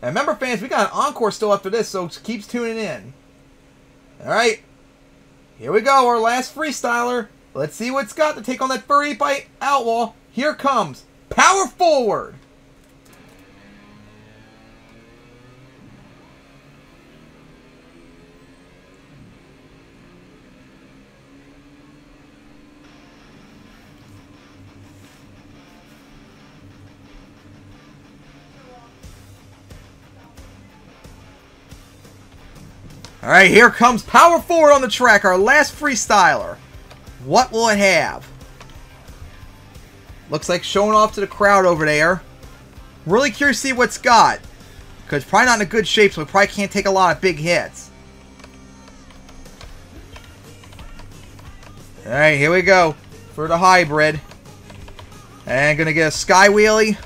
[SPEAKER 1] And remember, fans, we got an encore still after this, so keep tuning in. Alright. Here we go, our last freestyler. Let's see what it's got to take on that 38 by Outlaw. Here comes Power Forward. Alright, here comes Power Forward on the track, our last freestyler. What will it have? Looks like showing off to the crowd over there. Really curious to see what's got. Because it's probably not in a good shape, so it probably can't take a lot of big hits. Alright, here we go. For the hybrid. And gonna get a sky wheelie.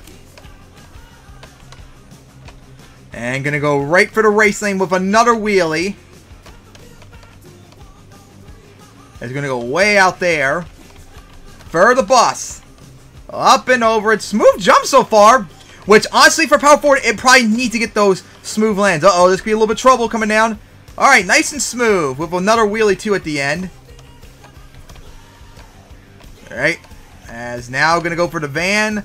[SPEAKER 1] And gonna go right for the race lane with another wheelie. It's going to go way out there. For the bus. Up and over it. Smooth jump so far. Which, honestly, for Power Forward, it probably needs to get those smooth lands. Uh-oh, this could be a little bit of trouble coming down. Alright, nice and smooth. With another wheelie, too, at the end. Alright. As now going to go for the van.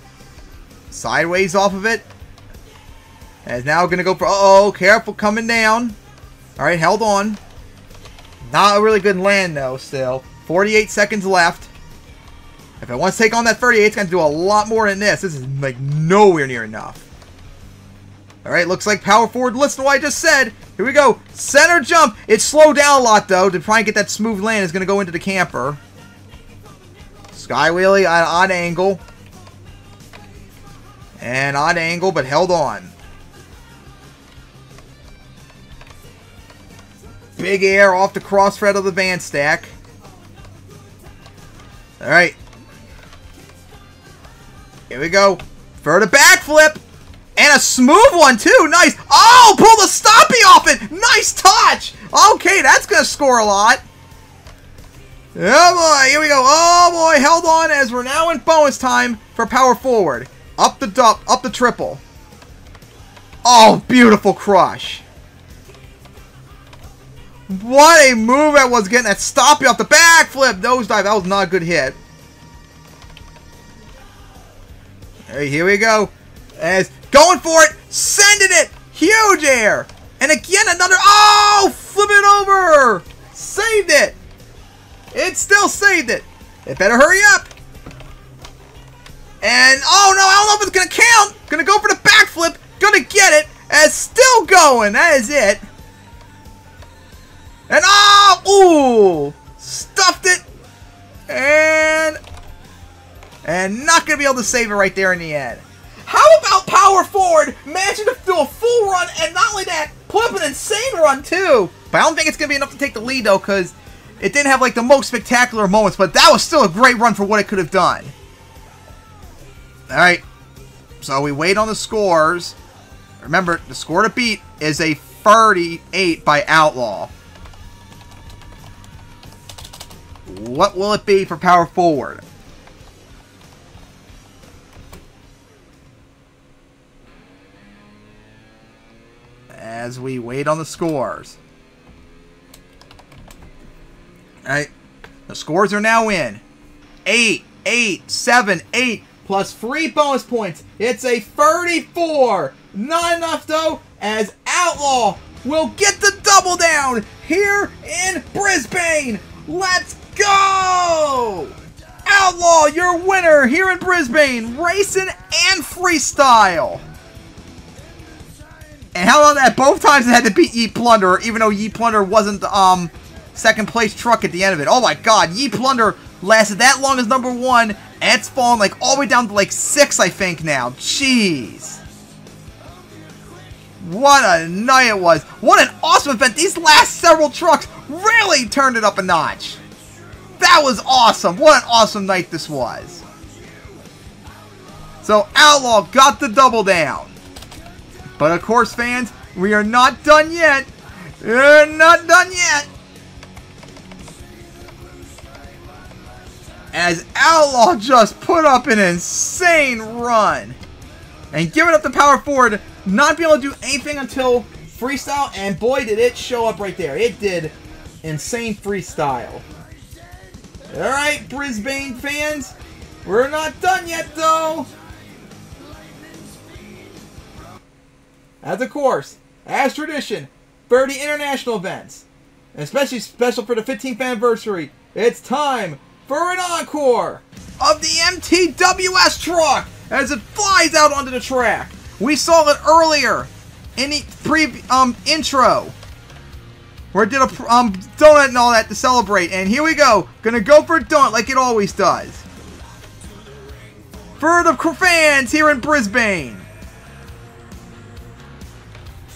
[SPEAKER 1] Sideways off of it. As now going to go for... Uh-oh, careful coming down. Alright, held on. Not a really good land, though, still. 48 seconds left. If it wants to take on that 38, it's going to do a lot more than this. This is, like, nowhere near enough. Alright, looks like Power Forward. Listen to what I just said. Here we go. Center jump. It slowed down a lot, though, to try and get that smooth land. It's going to go into the camper. Sky wheelie at an odd angle. And odd angle, but held on. Big air off the cross thread of the van stack. Alright. Here we go. For the backflip. And a smooth one, too. Nice. Oh, pull the stoppie off it. Nice touch. Okay, that's going to score a lot. Oh, boy. Here we go. Oh, boy. Held on as we're now in bonus time for Power Forward. Up the triple. Oh, beautiful crush. What a move that was, getting that stoppie off the backflip. Nosedive. That was not a good hit. Alright, here we go. As going for it. Sending it. Huge air. And again, another. Oh, flip it over. Saved it. It still saved it. It better hurry up. And, oh no, I don't know if it's going to count. Going to go for the backflip. Going to get it. And still going. That is it. And oh, ooh, stuffed it, and not going to be able to save it right there in the end. How about Power Forward managing to do a full run, and not only that, put up an insane run too. But I don't think it's going to be enough to take the lead though, because it didn't have like the most spectacular moments, but that was still a great run for what it could have done. Alright, so we wait on the scores. Remember, the score to beat is a 38 by Outlaw. What will it be for Power Forward? As we wait on the scores. Alright. The scores are now in. 8, 8, 7, 8, plus 3 bonus points. It's a 34. Not enough, though, as Outlaw will get the double down here in Brisbane. Let's go! Outlaw, your winner here in Brisbane, racing and freestyle. And how about that? Both times it had to beat Ye Plunder, even though Ye Plunder wasn't the second place truck at the end of it. Oh my god, Ye Plunder lasted that long as number 1, and it's fallen like all the way down to like 6, I think now. Jeez. What a night it was. What an awesome event. These last several trucks really turned it up a notch. That was awesome. What an awesome night this was. So Outlaw got the double down. But of course, fans, we are not done yet. We're not done yet. As Outlaw just put up an insane run. And giving up the power forward, not being able to do anything until freestyle, and boy did it show up right there. It did insane freestyle. Alright, Brisbane fans, we're not done yet though. As of course, as tradition, for the international events, and especially special for the 15th anniversary, it's time for an encore of the MTWS truck as it flies out onto the track. We saw it earlier in the intro where it did a donut and all that to celebrate, and here we go. Gonna go for a donut like it always does. For the fans here in Brisbane,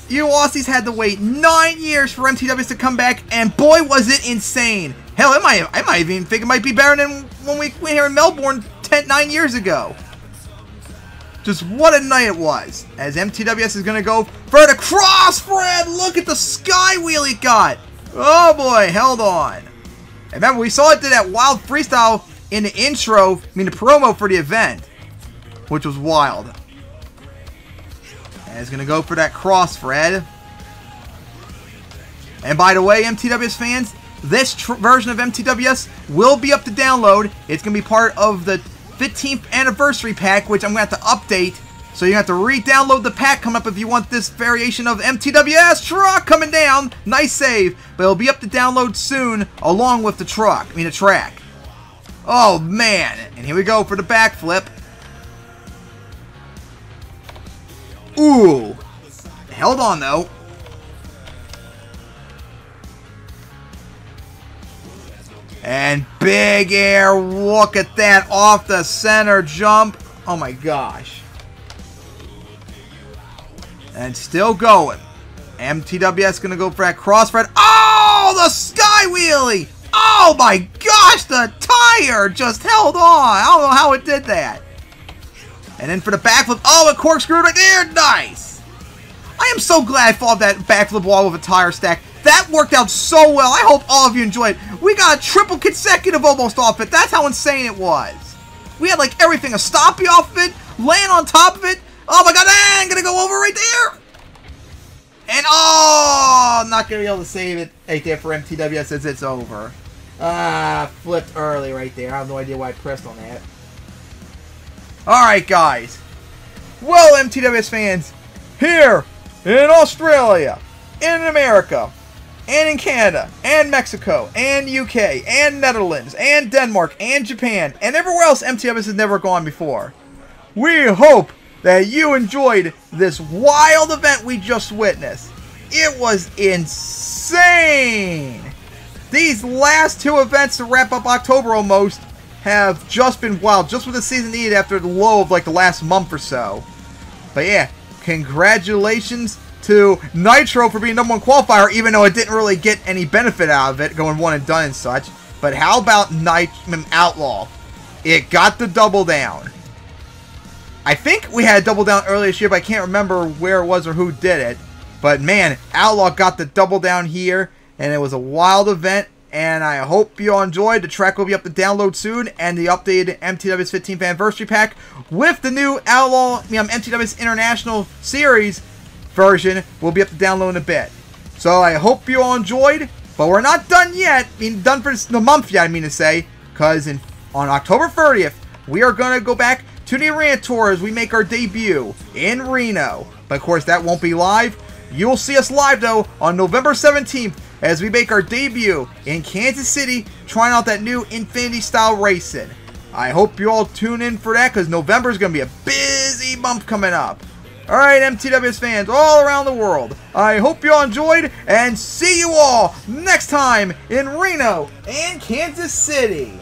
[SPEAKER 1] you Aussies had to wait 9 years for MTWS to come back, and boy was it insane. Hell, I might even think it might be better than when we went here in Melbourne 9 years ago. Just what a night it was. As MTWS is going to go for the cross, Fred. Look at the sky wheel he got. Oh boy, held on. And remember, we saw it did that wild freestyle in the intro, the promo for the event, which was wild. And he's going to go for that cross, Fred. And by the way, MTWS fans, this version of MTWS will be up to download. It's going to be part of the 15th anniversary pack, which I'm going to have to update. So you have to re-download the pack coming up if you want this variation of MTWS truck coming down. Nice save. But it'll be up to download soon along with the the track. Oh, man. And here we go for the backflip. Ooh. Held on, though. And big air, look at that, off the center jump. Oh my gosh. And still going. MTWS gonna go for that crossfred. Oh, the sky wheelie. Oh my gosh, the tire just held on. I don't know how it did that. And then for the backflip, oh, a corkscrew right there, nice. I am so glad I followed that backflip wall with a tire stack. That worked out so well. I hope all of you enjoyed. We got a triple consecutive almost off it. That's how insane it was. We had like everything. A stoppie off of it. Land on top of it. Oh my god. I'm going to go over right there. And oh, I'm not going to be able to save it right there for MTWS as it's over. Flipped early right there. I have no idea why I pressed on that. Alright guys. Well, MTWS fans, here in Australia, in America, and in Canada, and Mexico, and UK, and Netherlands, and Denmark, and Japan, and everywhere else MTWS has never gone before. We hope that you enjoyed this wild event we just witnessed. It was insane! These last two events to wrap up October almost have just been wild, just what the season needed after the low of like the last month or so. But yeah, congratulations to Nitro for being #1 qualifier, even though it didn't really get any benefit out of it, going one and done and such. But how about Outlaw? It got the double down. I think we had a double down earlier this year, but I can't remember where it was or who did it. But man, Outlaw got the double down here, and it was a wild event. And I hope you all enjoyed. The track will be up to download soon, and the updated MTWS 15th anniversary pack with the new Outlaw MTWS International Series version will be up to download in a bit. So I hope you all enjoyed, but we're not done yet. Done for the month yet, because on October 30th, we are going to go back to the Arena Tour as we make our debut in Reno. But of course, that won't be live. You'll see us live, though, on November 17th as we make our debut in Kansas City, trying out that new Infinity-style racing. I hope you all tune in for that, because November is going to be a busy month coming up. Alright, MTWS fans all around the world, I hope you all enjoyed, and see you all next time in Reno and Kansas City.